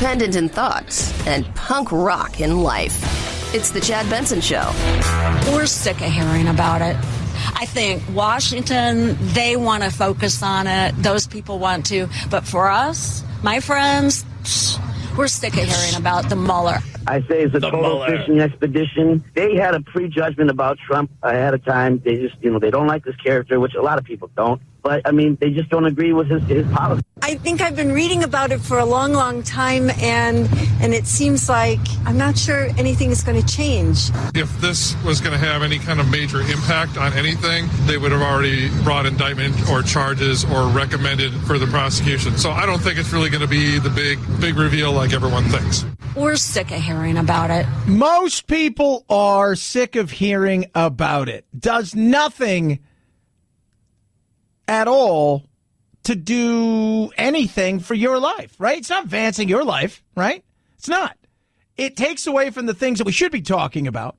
independent in thoughts and punk rock in life. It's the Chad Benson Show. We're sick of hearing about it. I think Washington, they want to focus on it. Those people want to. But for us, my friends, we're sick of hearing about the Mueller. I say it's a total fishing expedition. They had a prejudgment about Trump ahead of time. They just, they don't like this character, which a lot of people don't. But, they just don't agree with his policy. I think I've been reading about it for a long, long time, and it seems like I'm not sure anything is going to change. If this was going to have any kind of major impact on anything, they would have already brought indictment or charges or recommended further prosecution. So I don't think it's really going to be the big reveal like everyone thinks. We're sick of hearing about it. Most people are sick of hearing about it. Does nothing at all to do anything for your life, right? It's not advancing your life, right? It's not. It takes away from the things that we should be talking about,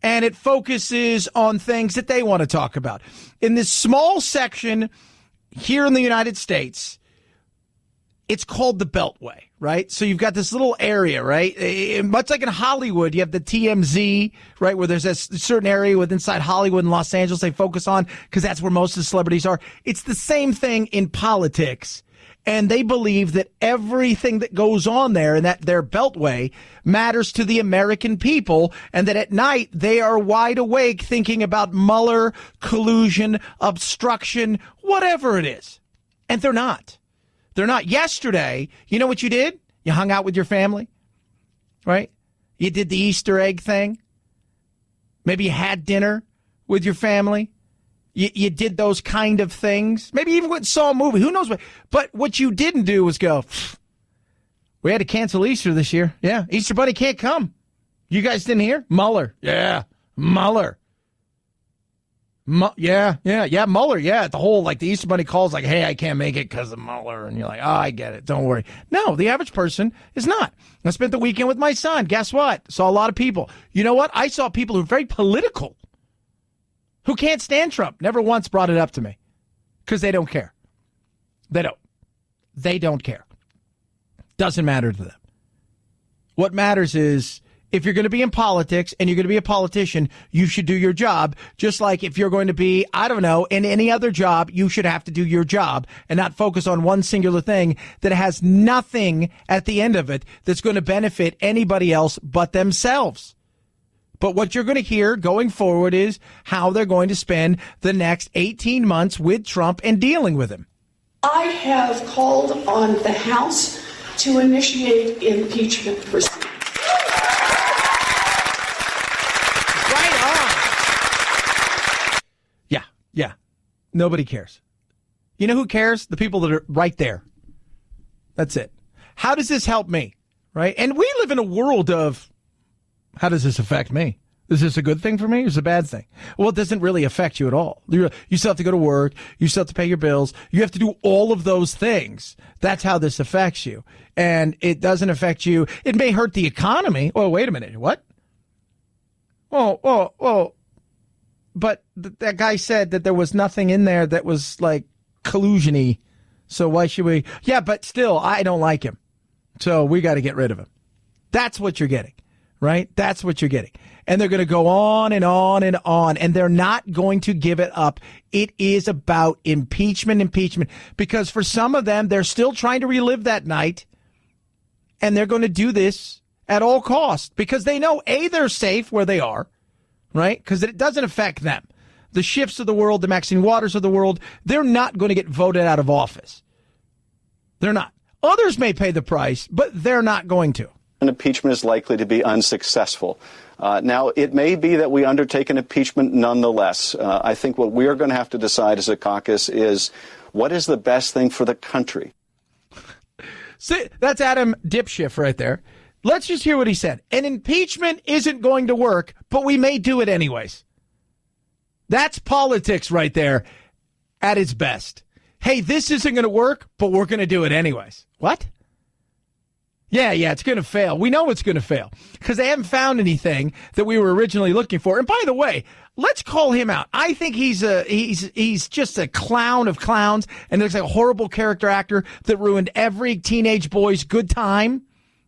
and it focuses on things that they want to talk about. In this small section here in the United States, it's called the Beltway, right? So you've got this little area, right? Much like in Hollywood, you have the TMZ, right, where there's a certain area within inside Hollywood and Los Angeles they focus on because that's where most of the celebrities are. It's the same thing in politics. And they believe that everything that goes on there in that their Beltway matters to the American people, and that at night they are wide awake thinking about Mueller, collusion, obstruction, whatever it is. And they're not. They're not. Yesterday, you know what you did? You hung out with your family, right? You did the Easter egg thing. Maybe you had dinner with your family. You did those kind of things. Maybe even went and saw a movie. Who knows what? But what you didn't do was go, we had to cancel Easter this year. Yeah, Easter Bunny can't come. You guys didn't hear? Mueller. Yeah, Mueller. Mueller. Yeah. The whole, the Easter Bunny calls hey, I can't make it because of Mueller. And you're like, oh, I get it. Don't worry. No, the average person is not. I spent the weekend with my son. Guess what? Saw a lot of people. You know what? I saw people who are very political, who can't stand Trump. Never once brought it up to me because they don't care. They don't. They don't care. Doesn't matter to them. What matters is, if you're going to be in politics and you're going to be a politician, you should do your job. Just like if you're going to be, in any other job, you should have to do your job and not focus on one singular thing that has nothing at the end of it that's going to benefit anybody else but themselves. But what you're going to hear going forward is how they're going to spend the next 18 months with Trump and dealing with him. I have called on the House to initiate impeachment proceedings. Yeah. Nobody cares. You know who cares? The people that are right there. That's it. How does this help me? Right? And we live in a world of, how does this affect me? Is this a good thing for me or is it a bad thing? Well, it doesn't really affect you at all. You still have to go to work. You still have to pay your bills. You have to do all of those things. That's how this affects you. And it doesn't affect you. It may hurt the economy. Oh, wait a minute. What? Well. But that guy said that there was nothing in there that was collusion-y. So why should we? Yeah, but still, I don't like him. So we got to get rid of him. That's what you're getting, right? That's what you're getting. And they're going to go on and on and on, and they're not going to give it up. It is about impeachment, because for some of them, they're still trying to relive that night, and they're going to do this at all costs because they know, A, they're safe where they are, right? Because it doesn't affect them. The Schiffs of the world, the Maxine Waters of the world, they're not going to get voted out of office. They're not. Others may pay the price, but they're not going to. An impeachment is likely to be unsuccessful. Now, it may be that we undertake an impeachment nonetheless. I think what we're going to have to decide as a caucus is what is the best thing for the country. See, that's Adam Dipschiff right there. Let's just hear what he said. An impeachment isn't going to work, but we may do it anyways. That's politics right there at its best. Hey, this isn't going to work, but we're going to do it anyways. What? Yeah, it's going to fail. We know it's going to fail because they haven't found anything that we were originally looking for. And by the way, let's call him out. I think he's just a clown of clowns and looks like a horrible character actor that ruined every teenage boy's good time.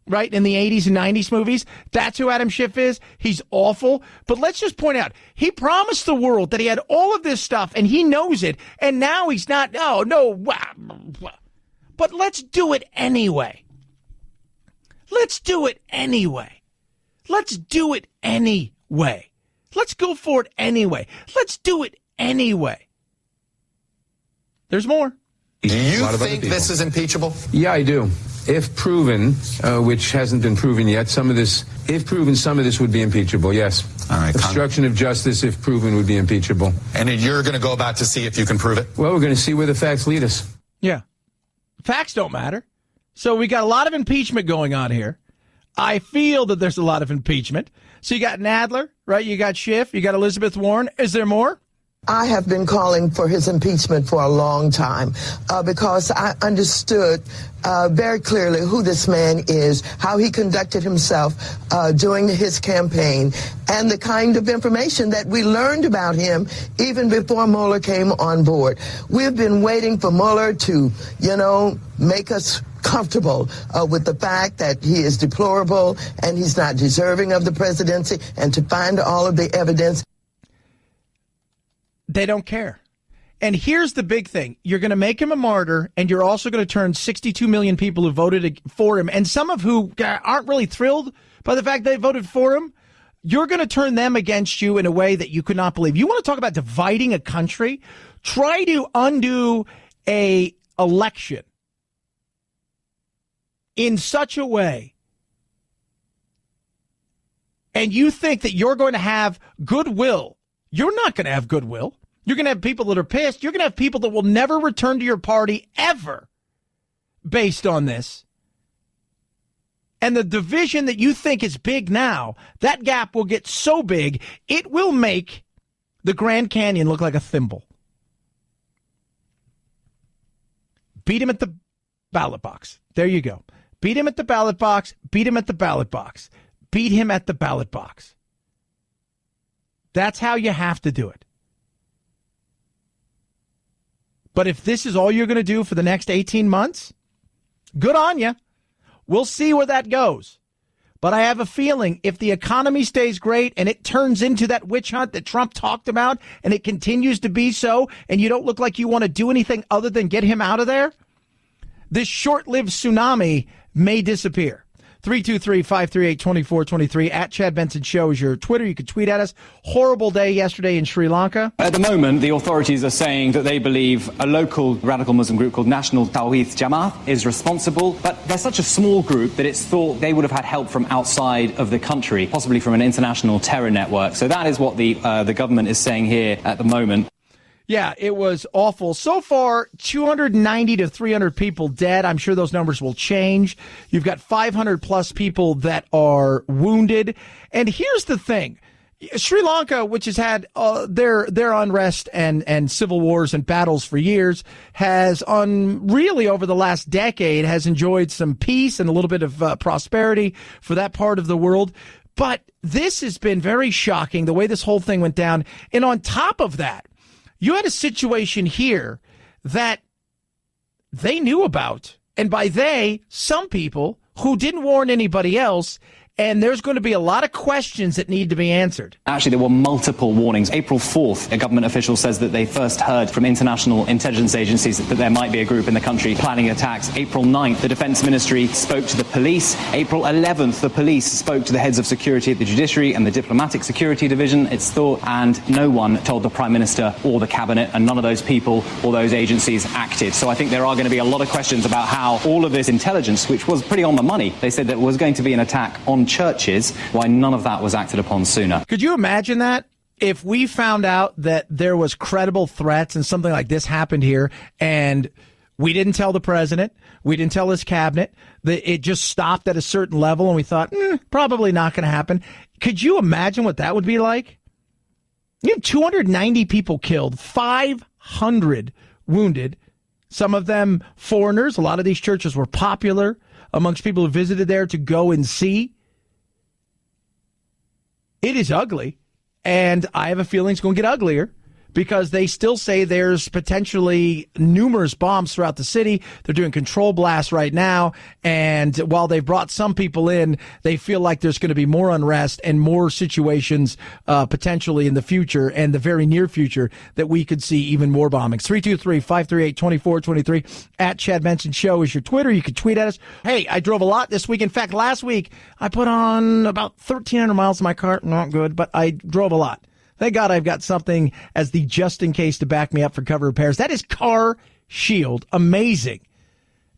right, in the 80s and 90s movies. That's who Adam Schiff is. He's awful. But let's just point out, he promised the world that he had all of this stuff, and he knows it, and now he's not. No. But let's do it anyway. Let's do it anyway. Let's do it anyway. Let's go for it anyway. Let's do it anyway. There's more. Do you think this is impeachable? Yeah, I do. If proven, which hasn't been proven yet, if proven, some of this would be impeachable, yes. All right, obstruction of justice, if proven, would be impeachable. And you're going to go about to see if you can prove it? Well, we're going to see where the facts lead us. Yeah. Facts don't matter. So we got a lot of impeachment going on here. I feel that there's a lot of impeachment. So you got Nadler, right? You got Schiff. You got Elizabeth Warren. Is there more? I have been calling for his impeachment for a long time because I understood very clearly who this man is, how he conducted himself during his campaign, and the kind of information that we learned about him even before Mueller came on board. We've been waiting for Mueller to, make us comfortable with the fact that he is deplorable and he's not deserving of the presidency, and to find all of the evidence. They don't care. And here's the big thing. You're going to make him a martyr, and you're also going to turn 62 million people who voted for him, and some of who aren't really thrilled by the fact they voted for him, you're going to turn them against you in a way that you could not believe. You want to talk about dividing a country? Try to undo a election in such a way, and you think that you're going to have goodwill. You're not going to have goodwill. You're going to have people that are pissed. You're going to have people that will never return to your party ever based on this. And the division that you think is big now, that gap will get so big, it will make the Grand Canyon look like a thimble. Beat him at the ballot box. There you go. Beat him at the ballot box. Beat him at the ballot box. Beat him at the ballot box. That's how you have to do it. But if this is all you're going to do for the next 18 months, good on you. We'll see where that goes. But I have a feeling if the economy stays great and it turns into that witch hunt that Trump talked about, and it continues to be so, and you don't look like you want to do anything other than get him out of there, this short-lived tsunami may disappear. 323-538-2423 at Chad Benson Show is your Twitter. You can tweet at us. Horrible day yesterday in Sri Lanka. At the moment, the authorities are saying that they believe a local radical Muslim group called National Tawhid Jamaat is responsible, but they're such a small group that it's thought they would have had help from outside of the country, possibly from an international terror network. So that is what the government is saying here at the moment. Yeah, it was awful. So far, 290 to 300 people dead. I'm sure those numbers will change. You've got 500 plus people that are wounded. And here's the thing. Sri Lanka, which has had their unrest and civil wars and battles for years, has really over the last decade has enjoyed some peace and a little bit of prosperity for that part of the world. But this has been very shocking, the way this whole thing went down. And on top of that, you had a situation here that they knew about. And by they, some people who didn't warn anybody else. And there's going to be a lot of questions that need to be answered. Actually, there were multiple warnings. April 4th, a government official says that they first heard from international intelligence agencies that there might be a group in the country planning attacks. April 9th, the Defense Ministry spoke to the police. April 11th, the police spoke to the heads of security at the Judiciary and the Diplomatic Security Division, it's thought, and no one told the Prime Minister or the Cabinet, and none of those people or those agencies acted. So I think there are going to be a lot of questions about how all of this intelligence, which was pretty on the money, they said that was going to be an attack on churches, why none of that was acted upon sooner. Could you imagine that? If we found out that there was credible threats and something like this happened here, and we didn't tell the president, we didn't tell his cabinet, that it just stopped at a certain level, and we thought, probably not going to happen. Could you imagine what that would be like? You have 290 people killed, 500 wounded, some of them foreigners. A lot of these churches were popular amongst people who visited there to go and see. It is ugly, and I have a feeling it's going to get uglier because they still say there's potentially numerous bombs throughout the city. They're doing control blasts right now. And while they've brought some people in, they feel like there's going to be more unrest and more situations potentially in the future and the very near future that we could see even more bombings. 323-538-2423 at Chad Benson Show is your Twitter. You can tweet at us. Hey, I drove a lot this week. In fact, last week I put on about 1,300 miles in my car. Not good, but I drove a lot. Thank God I've got something as the just in case to back me up for cover repairs. That is Car Shield. Amazing.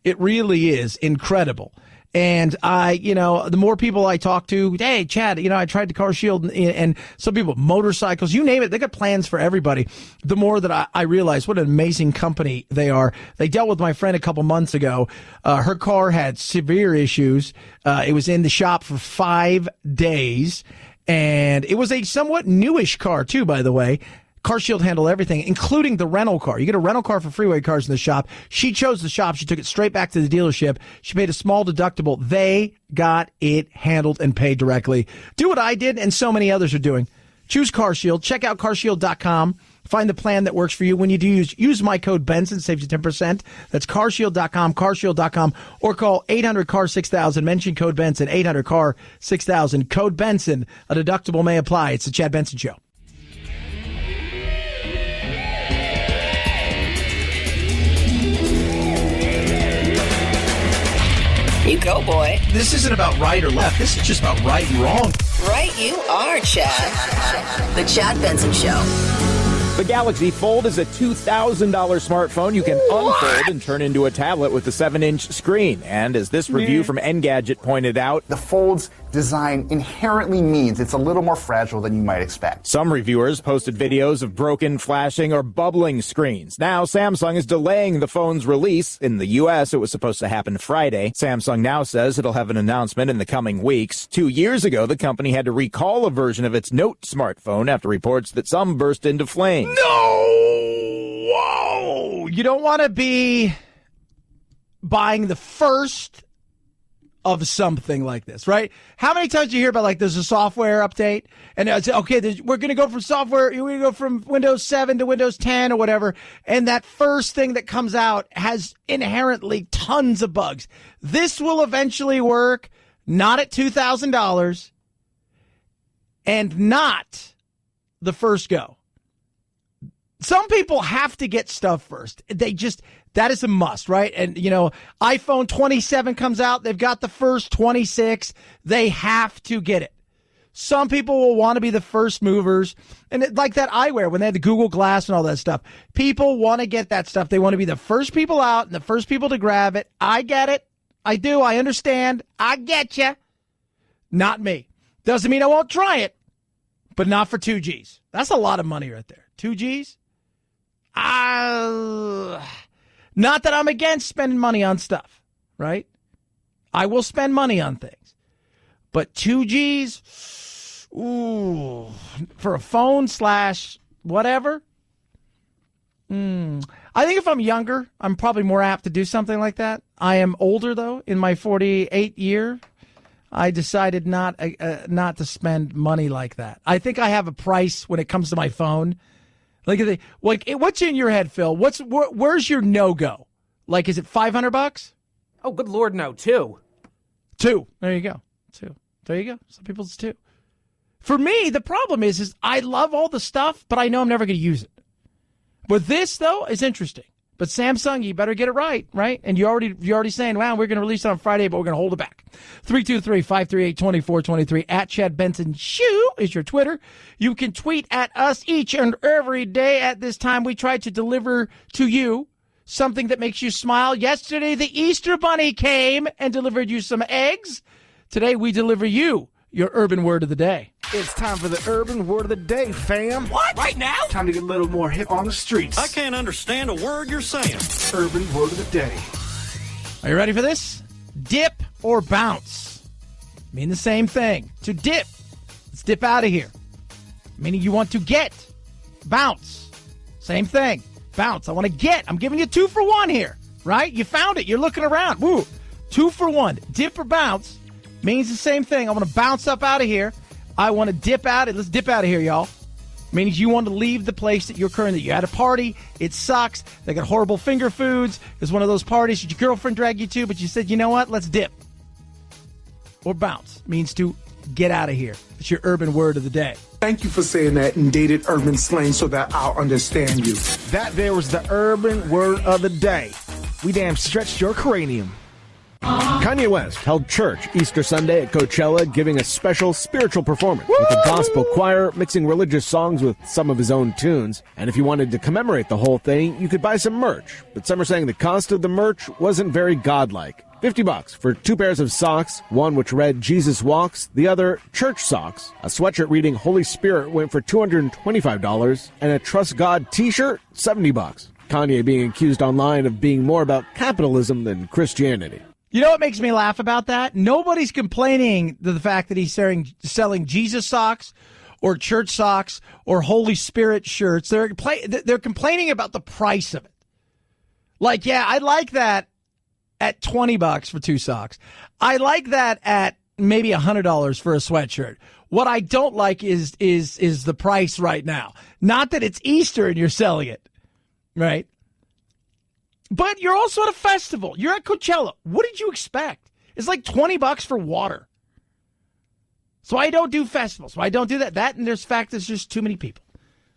It really is incredible. And the more people I talk to, hey, Chad, I tried the Car Shield, and some people, motorcycles, you name it, they got plans for everybody. The more that I realize what an amazing company they are. They dealt with my friend a couple months ago. Her car had severe issues. It was in the shop for 5 days. And it was a somewhat newish car, too, by the way. Car Shield handled everything, including the rental car. You get a rental car for freeway cars in the shop. She chose the shop. She took it straight back to the dealership. She paid a small deductible. They got it handled and paid directly. Do what I did and so many others are doing. Choose Car Shield. Check out carshield.com. Find the plan that works for you. When you do use my code Benson, saves you 10%. That's carshield.com, carshield.com, or call 800-CAR-6000. Mention code Benson, 800-CAR-6000. Code Benson. A deductible may apply. It's the Chad Benson Show. You go, boy. This isn't about right or left. This is just about right and wrong. Right you are, Chad. The Chad Benson Show. The Galaxy Fold is a $2,000 smartphone you can unfold and turn into a tablet with a 7-inch screen. And as this review from Engadget pointed out, the Fold's design inherently means it's a little more fragile than you might expect. Some reviewers posted videos of broken, flashing, or bubbling screens. Now, Samsung is delaying the phone's release. In the U.S., it was supposed to happen Friday. Samsung now says it'll have an announcement in the coming weeks. 2 years ago, the company had to recall a version of its Note smartphone after reports that some burst into flames. No! Whoa! You don't want to be buying the first of something like this, right? How many times do you hear about, like, there's a software update, and it's, okay, we're going to go from we're going to go from Windows 7 to Windows 10 or whatever, and that first thing that comes out has inherently tons of bugs. This will eventually work, not at $2,000, and not the first go. Some people have to get stuff first. That is a must, right? And, iPhone 27 comes out. They've got the first 26. They have to get it. Some people will want to be the first movers. And like that eyewear, when they had the Google Glass and all that stuff, people want to get that stuff. They want to be the first people out and the first people to grab it. I get it. I do. I understand. I get you. Not me. Doesn't mean I won't try it, but not for 2 G's. That's a lot of money right there. 2 G's? Not that I'm against spending money on stuff, right? I will spend money on things. But 2 G's, ooh, for a phone / whatever. I think if I'm younger, I'm probably more apt to do something like that. I am older, though. In my 48th year, I decided not to spend money like that. I think I have a price when it comes to my phone. Like what's in your head, Phil? Where's your no-go? Like, is it $500? Oh, good Lord, no. 2. 2. There you go. 2. There you go. Some people it's 2. For me, the problem is I love all the stuff, but I know I'm never going to use it. But this, though, is interesting. But Samsung, you better get it right? And you're already saying, wow, we're going to release it on Friday, but we're going to hold it back. 323-538-2423 at Chad Benson Shoe is your Twitter. You can tweet at us each and every day at this time. We try to deliver to you something that makes you smile. Yesterday, the Easter Bunny came and delivered you some eggs. Today, we deliver you your urban word of the day. It's time for the urban word of the day, fam. What? Right now? Time to get a little more hip on the streets. I can't understand a word you're saying. Urban word of the day. Are you ready for this? Dip or bounce mean the same thing. To dip, let's dip out of here. Meaning you want to get. Bounce, same thing. Bounce, I want to get. I'm giving you 2 for 1 here, right? You found it. You're looking around. Woo, 2 for 1. Dip or bounce means the same thing. I want to bounce up out of here. I want to dip out. Let's dip out of here, y'all. Means you want to leave the place that you're currently. You had a party. It sucks. They got horrible finger foods. It's one of those parties that your girlfriend dragged you to, but you said, you know what? Let's dip. Or bounce. Means to get out of here. It's your urban word of the day. Thank you for saying that in dated urban slang so that I'll understand you. That there was the urban word of the day. We damn stretched your cranium. Kanye West held church Easter Sunday at Coachella, giving a special spiritual performance with a gospel choir mixing religious songs with some of his own tunes. And if you wanted to commemorate the whole thing, you could buy some merch. But some are saying the cost of the merch wasn't very godlike. $50 for 2 pairs of socks, one which read Jesus Walks, the other church socks. A sweatshirt reading Holy Spirit went for $225, and a Trust God t-shirt, $70. Kanye being accused online of being more about capitalism than Christianity. You know what makes me laugh about that? Nobody's complaining to the fact that he's selling Jesus socks or church socks or Holy Spirit shirts. They're complaining about the price of it. Like, yeah, I like that at $20 for 2 socks. I like that at maybe $100 for a sweatshirt. What I don't like is the price right now. Not that it's Easter and you're selling it, right? But you're also at a festival. You're at Coachella. What did you expect? It's like $20 for water. So I don't do festivals. So I don't do that. That and there's just too many people.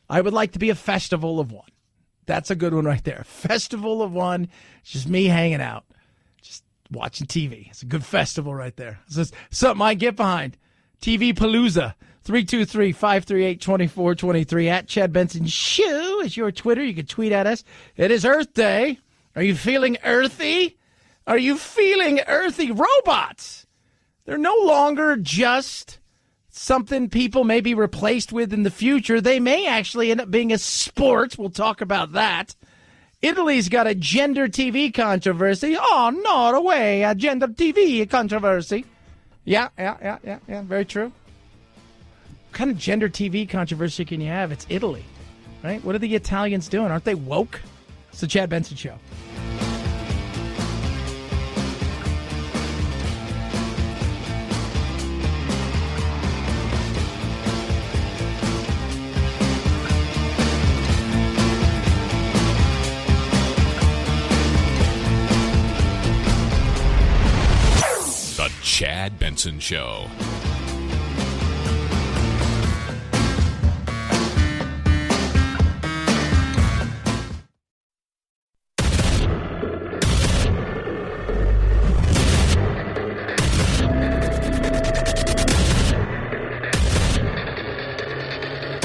I would like to be a festival of one. That's a good one right there. Festival of one. It's just me hanging out, just watching TV. It's a good festival right there. It's just something I get behind. TV Palooza. 323-538-2423 at Chad Benson Show is your Twitter. You can tweet at us. It is Earth Day. Are you feeling earthy? Are you feeling earthy? Robots. They're no longer just something people may be replaced with in the future. They may actually end up being a sport. We'll talk about that. Italy's got a gender TV controversy. Oh, no way. A gender TV controversy. Yeah. Very true. What kind of gender TV controversy can you have? It's Italy, right? What are the Italians doing? Aren't they woke? It's the Chad Benson Show. The Chad Benson Show.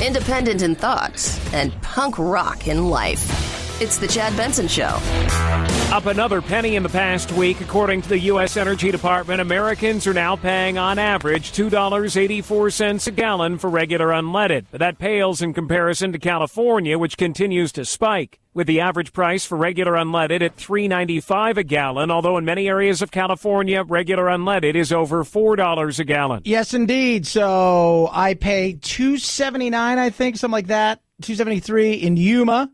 Independent in thoughts and punk rock in life. It's the Chad Benson Show. Up another penny in the past week. According to the U.S. Energy Department, Americans are now paying on average $2.84 a gallon for regular unleaded. But that pales in comparison to California, which continues to spike, with the average price for regular unleaded at $3.95 a gallon, although in many areas of California, regular unleaded is over $4 a gallon. Yes, indeed. So I pay $2.79, I think, something like that, $2.73 in Yuma.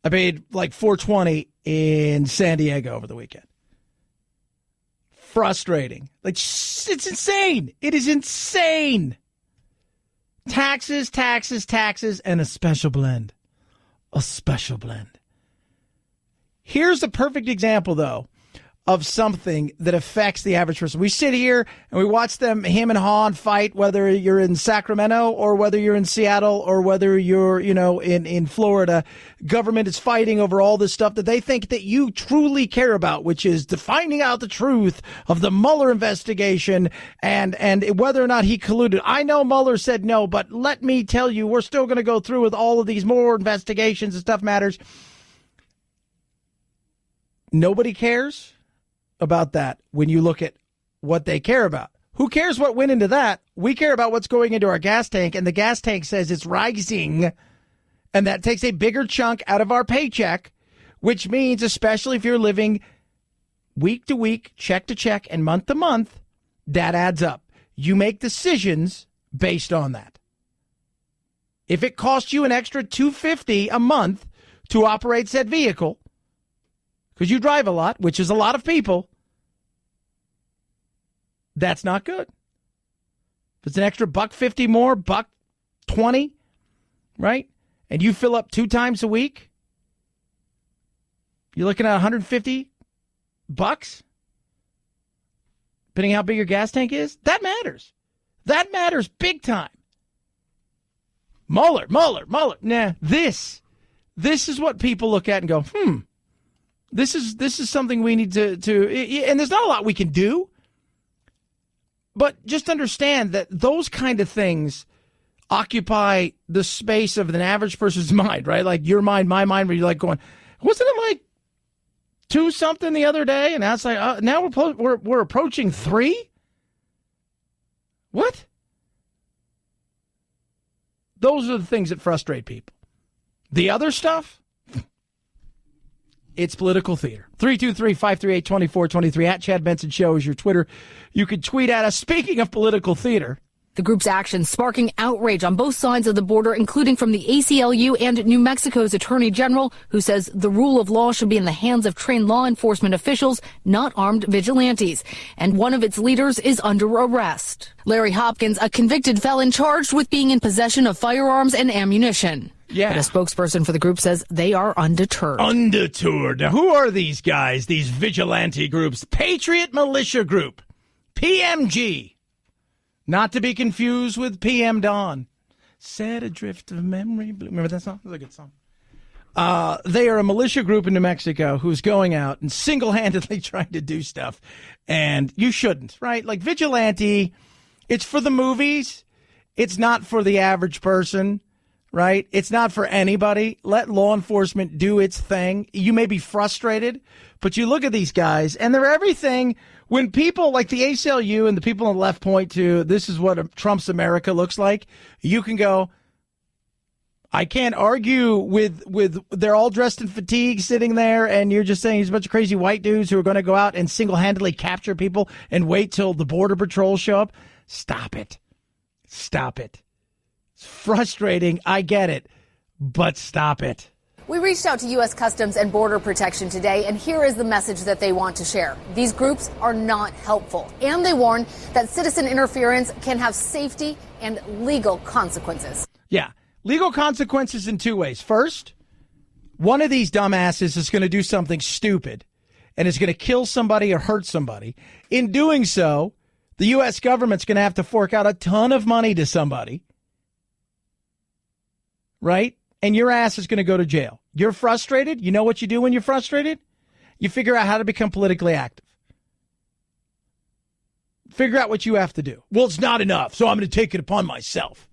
I paid like $4.20 in San Diego over the weekend. Frustrating. Like, it's insane. It is insane. Taxes, and a special blend. A special blend. Here's a perfect example, though, of something that affects the average person. We sit here and we watch him and Han fight, whether you're in Sacramento or whether you're in Seattle or whether you're, in Florida. Government is fighting over all this stuff that they think that you truly care about, which is finding out the truth of the Mueller investigation and whether or not he colluded. I know Mueller said no, but let me tell you, we're still going to go through with all of these more investigations and stuff matters. Nobody cares about that when you look at what they care about. Who cares what went into that? We care about what's going into our gas tank, and the gas tank says it's rising, and that takes a bigger chunk out of our paycheck, which means, especially if you're living week to week, check to check, and month to month, that adds up. You make decisions based on that. If it costs you an extra $250 a month to operate said vehicle, because you drive a lot, which is a lot of people, that's not good. If it's an extra $1.50 more, $1.20, right? And you fill up 2 times a week, you're looking at $150, depending how big your gas tank is. That matters. That matters big time. Mueller. Nah, this is what people look at and go, this is something we need to, and there's not a lot we can do, but just understand that those kind of things occupy the space of an average person's mind, right? Like your mind, my mind, where you're like going, wasn't it like 2 something the other day? And now it's like, now we're approaching 3? What? Those are the things that frustrate people. The other stuff, it's political theater. 323-538-2423 at Chad Benson Show is your Twitter. You can tweet at us. Speaking of political theater, the group's actions sparking outrage on both sides of the border, including from the ACLU and New Mexico's Attorney General, who says the rule of law should be in the hands of trained law enforcement officials, not armed vigilantes. And one of its leaders is under arrest. Larry Hopkins, a convicted felon charged with being in possession of firearms and ammunition. Yeah. But a spokesperson for the group says they are undeterred. Undeterred. Now, who are these guys, these vigilante groups? Patriot Militia Group, PMG. Not to be confused with PM Dawn. Set adrift of memory. Remember that song? It was a good song. They are a militia group in New Mexico who's going out and single-handedly trying to do stuff. And you shouldn't, right? Like vigilante, it's for the movies. It's not for the average person, right? It's not for anybody. Let law enforcement do its thing. You may be frustrated, but you look at these guys, and they're everything. When people like the ACLU and the people on the left point to, this is what Trump's America looks like, you can go, I can't argue with they're all dressed in fatigues sitting there, and you're just saying he's a bunch of crazy white dudes who are going to go out and single-handedly capture people and wait till the Border Patrol show up. Stop it. Stop it. It's frustrating. I get it. But stop it. We reached out to U.S. Customs and Border Protection today, and here is the message that they want to share. These groups are not helpful, and they warn that citizen interference can have safety and legal consequences. Yeah, legal consequences in 2 ways. First, one of these dumbasses is going to do something stupid and is going to kill somebody or hurt somebody. In doing so, the U.S. government's going to have to fork out a ton of money to somebody, right? And your ass is going to go to jail. You're frustrated. You know what you do when you're frustrated? You figure out how to become politically active. Figure out what you have to do. Well, it's not enough, so I'm going to take it upon myself.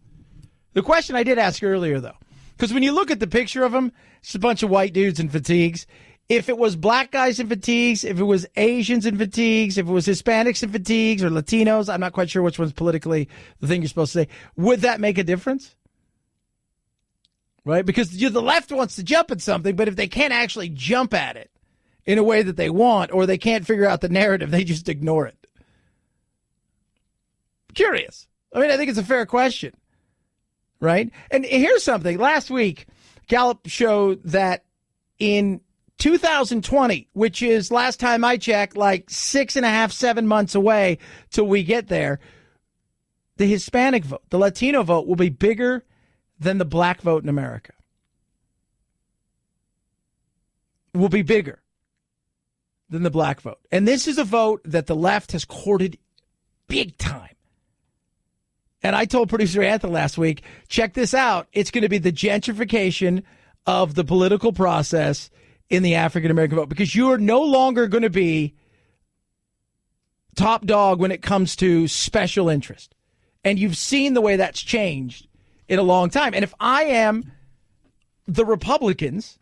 The question I did ask earlier, though, because when you look at the picture of them, it's a bunch of white dudes in fatigues. If it was black guys in fatigues, if it was Asians in fatigues, if it was Hispanics in fatigues or Latinos, I'm not quite sure which one's politically the thing you're supposed to say. Would that make a difference? Right? Because the left wants to jump at something, but if they can't actually jump at it in a way that they want, or they can't figure out the narrative, they just ignore it. Curious. I mean, I think it's a fair question. Right? And here's something. Last week, Gallup showed that in 2020, which is last time I checked, like 6.5, 7 months away till we get there, the Hispanic vote, the Latino vote will be bigger than the black vote in America. Will be bigger than the black vote. And this is a vote that the left has courted big time. And I told producer Anthony last week, check this out. It's going to be the gentrification of the political process in the African-American vote, because you are no longer going to be top dog when it comes to special interest. And you've seen the way that's changed in a long time. And if I am the Republicans,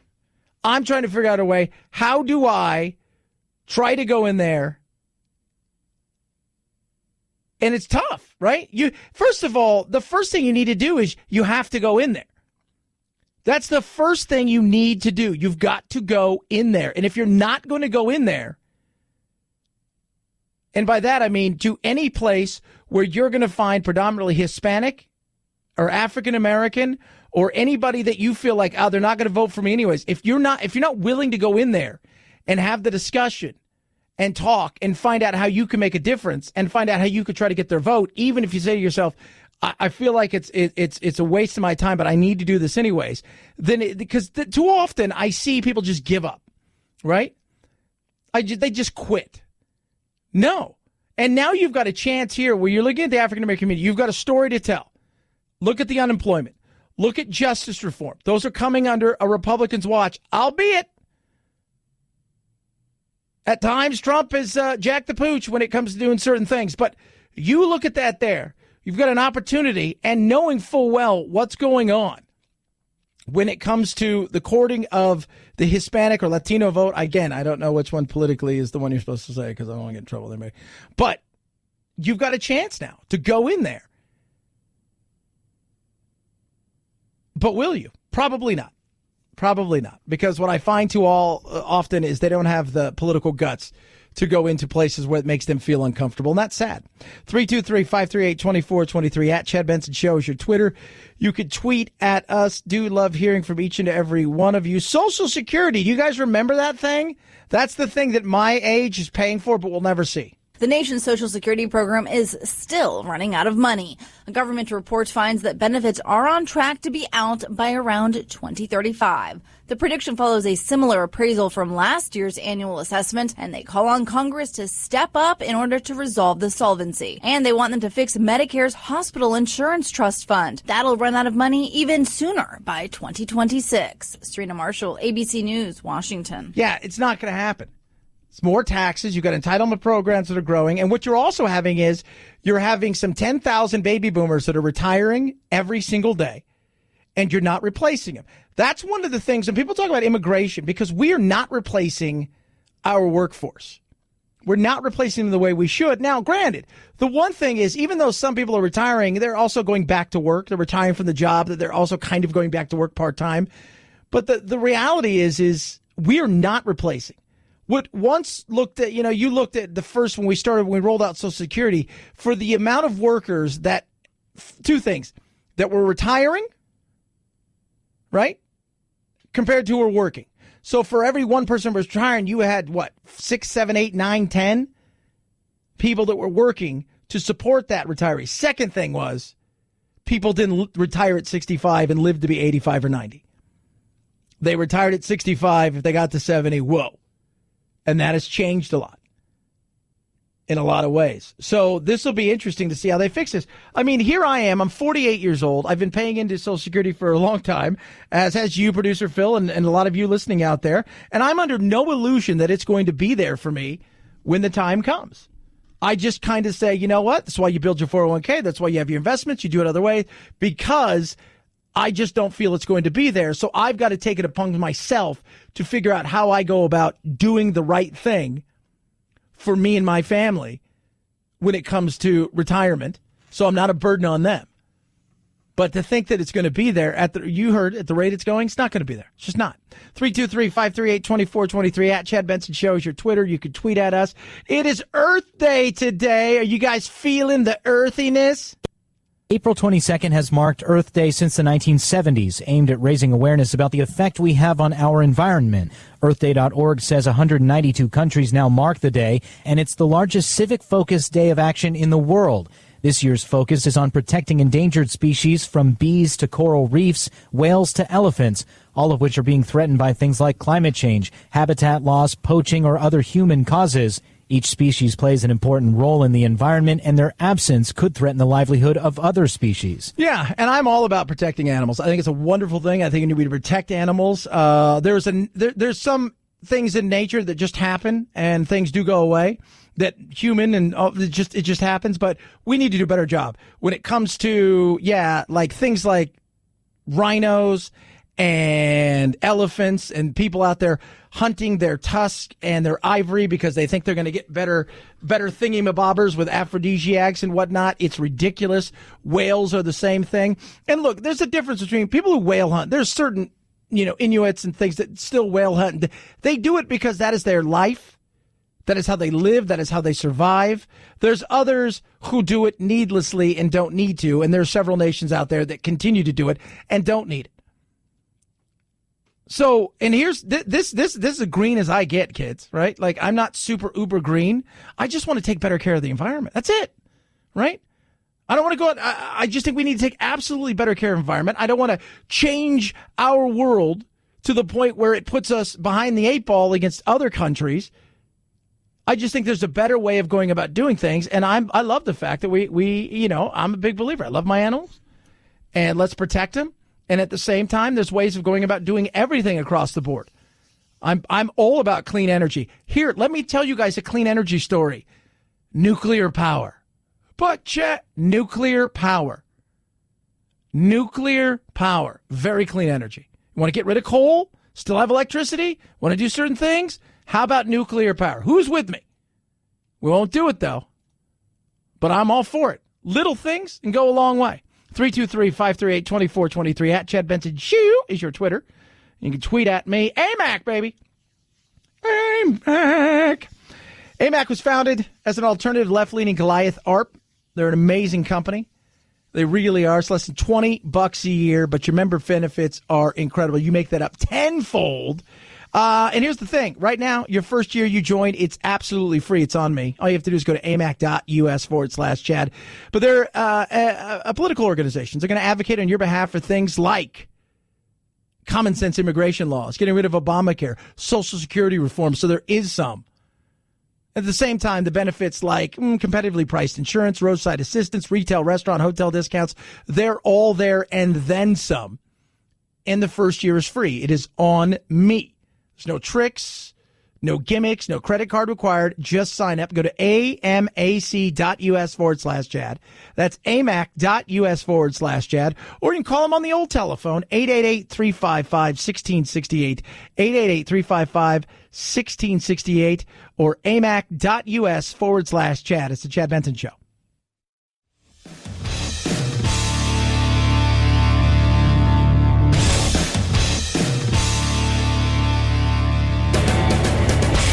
I'm trying to figure out a way, how do I try to go in there? And it's tough, right? First of all, the first thing you need to do is you have to go in there. That's the first thing you need to do. You've got to go in there. And if you're not going to go in there, and by that I mean to any place where you're going to find predominantly Hispanic or African American or anybody that you feel like, oh, they're not going to vote for me anyways. If you're not willing to go in there and have the discussion and talk and find out how you can make a difference and find out how you could try to get their vote, even if you say to yourself, I feel like it's a waste of my time, but I need to do this anyways. Because too often I see people just give up, right? They just quit. No. And now you've got a chance here where you're looking at the African American community. You've got a story to tell. Look at the unemployment. Look at justice reform. Those are coming under a Republican's watch, albeit at times Trump is Jack the Pooch when it comes to doing certain things. But you look at that there. You've got an opportunity, and knowing full well what's going on when it comes to the courting of the Hispanic or Latino vote. Again, I don't know which one politically is the one you're supposed to say because I don't want to get in trouble there, maybe. But you've got a chance now to go in there. But will you? Probably not. Probably not. Because what I find too often is they don't have the political guts to go into places where it makes them feel uncomfortable. And that's sad. 323-538-2423 at Chad Benson Show is your Twitter. You could tweet at us. Do love hearing from each and every one of you. Social Security. Do you guys remember that thing? That's the thing that my age is paying for, but we'll never see. The nation's Social Security program is still running out of money. A government report finds that benefits are on track to be out by around 2035. The prediction follows a similar appraisal from last year's annual assessment, and they call on Congress to step up in order to resolve the solvency. And they want them to fix Medicare's hospital insurance trust fund. That'll run out of money even sooner, by 2026. Serena Marshall, ABC News, Washington. Yeah, it's not going to happen. It's more taxes. You've got entitlement programs that are growing. And what you're also having is you're having some 10,000 baby boomers that are retiring every single day, and you're not replacing them. That's one of the things when people talk about immigration, because we are not replacing our workforce. We're not replacing them the way we should. Now, granted, the one thing is, even though some people are retiring, they're also going back to work. They're retiring from the job that they're also kind of going back to work part-time. But the reality is we are not replacing. What once looked at, you looked at the first when we rolled out Social Security, for the amount of workers two things, that were retiring, right, compared to who were working. So for every one person who was retiring, you had, 6, 7, 8, 9, 10 people that were working to support that retiree. Second thing was people didn't retire at 65 and live to be 85 or 90. They retired at 65. If they got to 70, whoa. And that has changed a lot in a lot of ways. So this will be interesting to see how they fix this. I mean, here I am. I'm 48 years old. I've been paying into Social Security for a long time, as has you, producer Phil, and a lot of you listening out there. And I'm under no illusion that it's going to be there for me when the time comes. I just kind of say, you know what? That's why you build your 401k. That's why you have your investments. You do it other way, because I just don't feel it's going to be there. So I've got to take it upon myself to figure out how I go about doing the right thing for me and my family when it comes to retirement, so I'm not a burden on them. But to think that it's going to be there you heard at the rate it's going, it's not going to be there. It's just not. 323-538-2423 at Chad Benson Show is your Twitter. You can tweet at us. It is Earth Day today. Are you guys feeling the earthiness? April 22nd has marked Earth Day since the 1970s, aimed at raising awareness about the effect we have on our environment. EarthDay.org says 192 countries now mark the day, and it's the largest civic-focused day of action in the world. This year's focus is on protecting endangered species from bees to coral reefs, whales to elephants, all of which are being threatened by things like climate change, habitat loss, poaching, or other human causes. Each species plays an important role in the environment, and their absence could threaten the livelihood of other species. Yeah, and I'm all about protecting animals. I think it's a wonderful thing. I think we need to protect animals. There's some things in nature that just happen, and things do go away. That human and it just happens. But we need to do a better job when it comes to like things like rhinos and elephants and people out there hunting their tusk and their ivory because they think they're going to get better thingy-mabobbers with aphrodisiacs and whatnot. It's ridiculous. Whales are the same thing. And look, there's a difference between people who whale hunt. There's certain, Inuits and things that still whale hunt. They do it because that is their life. That is how they live. That is how they survive. There's others who do it needlessly and don't need to. And there are several nations out there that continue to do it and don't need it. So, and here's this is as green as I get, kids, right? Like, I'm not super uber green. I just want to take better care of the environment. That's it, right? I don't want to go out. I just think we need to take absolutely better care of the environment. I don't want to change our world to the point where it puts us behind the 8 ball against other countries. I just think there's a better way of going about doing things. And I love the fact that we I'm a big believer. I love my animals, and let's protect them. And at the same time, there's ways of going about doing everything across the board. I'm all about clean energy. Here, let me tell you guys a clean energy story. Nuclear power. But Chet, nuclear power. Nuclear power. Very clean energy. You want to get rid of coal? Still have electricity? Want to do certain things? How about nuclear power? Who's with me? We won't do it, though. But I'm all for it. Little things can go a long way. 323-538-2423 at Chad Benson Shoe is your Twitter. You can tweet at me. AMAC, baby. AMAC. AMAC was founded as an alternative left-leaning Goliath ARP. They're an amazing company. They really are. It's less than $20 a year, but your member benefits are incredible. You make that up tenfold. And here's the thing. Right now, your first year you joined, it's absolutely free. It's on me. All you have to do is go to amac.us/Chad. But they're a political organization. They're going to advocate on your behalf for things like common sense immigration laws, getting rid of Obamacare, Social Security reform. So there is some. At the same time, the benefits like competitively priced insurance, roadside assistance, retail, restaurant, hotel discounts, they're all there and then some. And the first year is free. It is on me. There's no tricks, no gimmicks, no credit card required. Just sign up. Go to amac.us/Chad. That's amac.us/Chad. Or you can call them on the old telephone, 888-355-1668, 888-355-1668, or amac.us/Chad. It's the Chad Benson Show.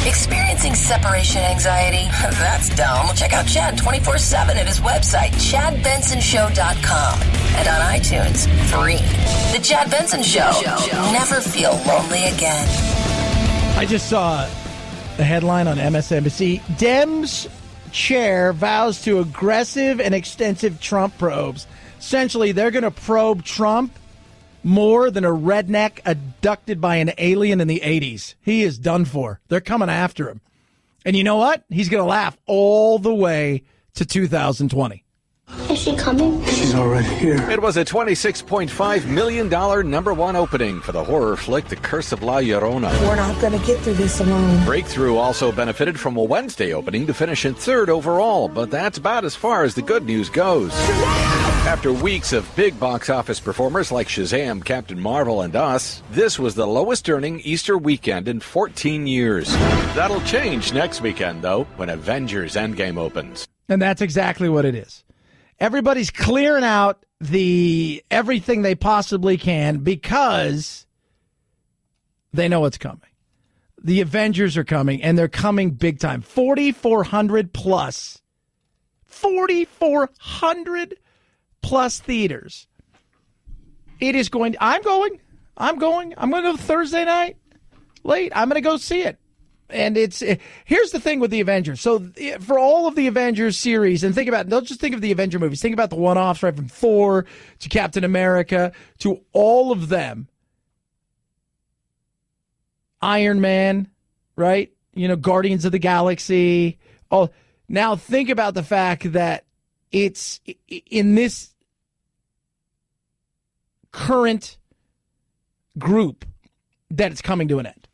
Experiencing separation anxiety? That's dumb. Check out Chad 24/7 at his website, ChadBensonShow.com, and on iTunes, free. The Chad Benson Show. Never feel lonely again. I just saw a headline on MSNBC. Dems chair vows to aggressive and extensive Trump probes. Essentially, they're going to probe Trump more than a redneck abducted by an alien in the 80s. He is done for. They're coming after him. And you know what? He's going to laugh all the way to 2020. Is she coming? She's already here. It was a $26.5 million #1 opening for the horror flick The Curse of La Llorona. We're not going to get through this alone. Breakthrough also benefited from a Wednesday opening to finish in 3rd overall, but that's about as far as the good news goes. After weeks of big box office performers like Shazam, Captain Marvel, and Us, this was the lowest earning Easter weekend in 14 years. That'll change next weekend, though, when Avengers Endgame opens. And that's exactly what it is. Everybody's clearing out everything they possibly can because they know what's coming. The Avengers are coming, and they're coming big time. 4,400 plus. 4,400 plus theaters. It is going. I'm going to go Thursday night late. I'm going to go see it. And here's the thing with the Avengers. So for all of the Avengers series, and don't just think of the Avenger movies. Think about the one-offs, right, from Thor to Captain America to all of them. Iron Man, right? Guardians of the Galaxy. Oh, now think about the fact that it's in this current group that it's coming to an end.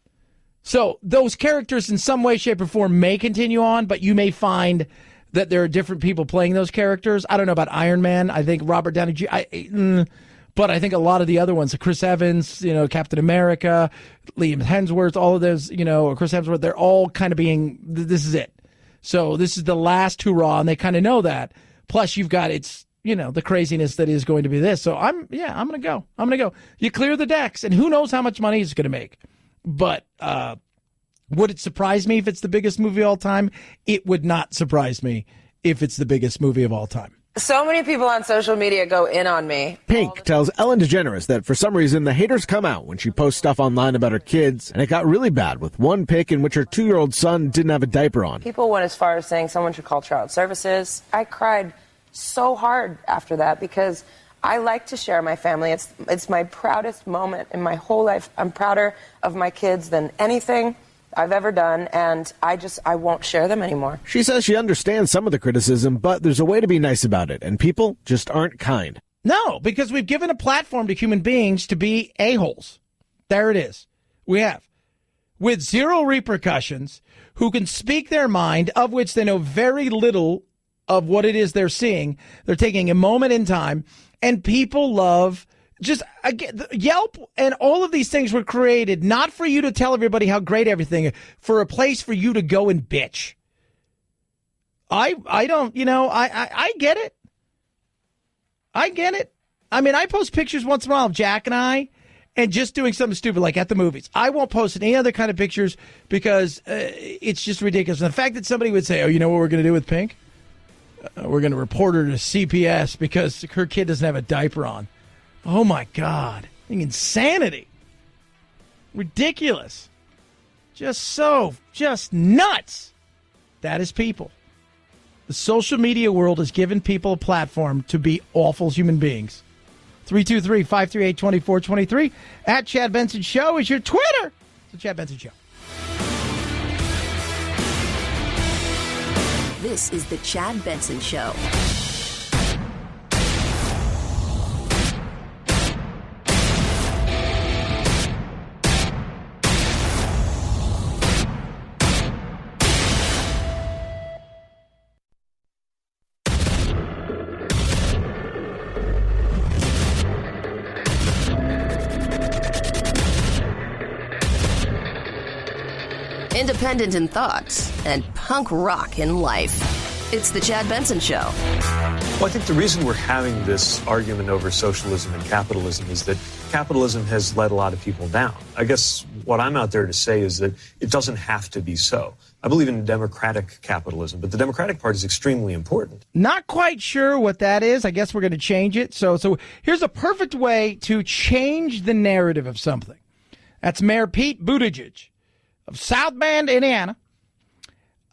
So those characters in some way, shape, or form may continue on, but you may find that there are different people playing those characters. I don't know about Iron Man. I think Robert Downey Jr., but I think a lot of the other ones, Chris Evans, Captain America, Liam Hemsworth, all of those, Chris Hemsworth, they're all kind of this is it. So this is the last hurrah, and they kind of know that. Plus you've got the craziness that is going to be this. So I'm going to go. You clear the decks, and who knows how much money it's going to make. But would it surprise me if it's the biggest movie of all time? It would not surprise me if it's the biggest movie of all time. So many people on social media go in on me. Pink tells Ellen DeGeneres that for some reason the haters come out when she posts stuff online about her kids, and it got really bad with one pic in which her 2-year-old son didn't have a diaper on. People went as far as saying someone should call child services. I cried so hard after that because I like to share my family. It's my proudest moment in my whole life. I'm prouder of my kids than anything I've ever done, and I won't share them anymore. She says she understands some of the criticism, but there's a way to be nice about it, and people just aren't kind. No, because we've given a platform to human beings to be a-holes. There it is. We have. With zero repercussions, who can speak their mind, of which they know very little of what it is they're seeing. They're taking a moment in time, and people love just, again, Yelp and all of these things were created not for you to tell everybody how great everything is, for a place for you to go and bitch. I don't, I get it. I get it. I mean, I post pictures once in a while of Jack and I, and just doing something stupid like at the movies. I won't post any other kind of pictures because it's just ridiculous. And the fact that somebody would say, oh, you know what we're going to do with Pink? We're going to report her to CPS because her kid doesn't have a diaper on. Oh, my God. Insanity. Ridiculous. Just nuts. That is people. The social media world has given people a platform to be awful human beings. 323-538-2423. At Chad Benson Show is your Twitter. It's the Chad Benson Show. This is the Chad Benson Show. Independent in thoughts and punk rock in life. It's the Chad Benson Show. Well, I think the reason we're having this argument over socialism and capitalism is that capitalism has let a lot of people down. I guess what I'm out there to say is that it doesn't have to be so. I believe in democratic capitalism, but the Democratic Party is extremely important. Not quite sure what that is. I guess we're going to change it. So here's a perfect way to change the narrative of something. That's Mayor Pete Buttigieg of South Bend, Indiana.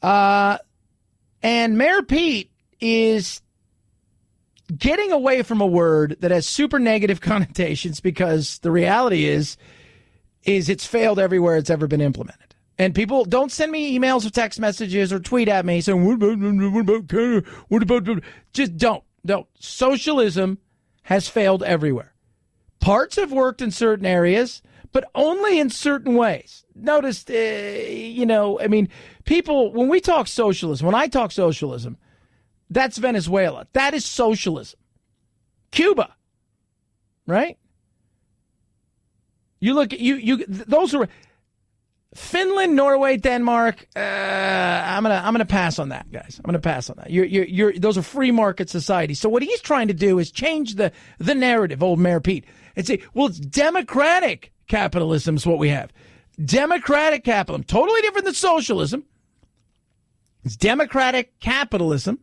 And Mayor Pete is getting away from a word that has super negative connotations because the reality is it's failed everywhere it's ever been implemented. And people don't send me emails or text messages or tweet at me saying, what about, just don't. Socialism has failed everywhere. Parts have worked in certain areas, but only in certain ways. Notice, people, when I talk socialism, that's Venezuela. That is socialism. Cuba, right? You look at, those are Finland, Norway, Denmark. I'm gonna pass on that, guys. I'm gonna pass on that. Those are free market societies. So what he's trying to do is change the narrative, old Mayor Pete, and say, well, it's democratic capitalism is what we have. Democratic capitalism, totally different than socialism. It's democratic capitalism.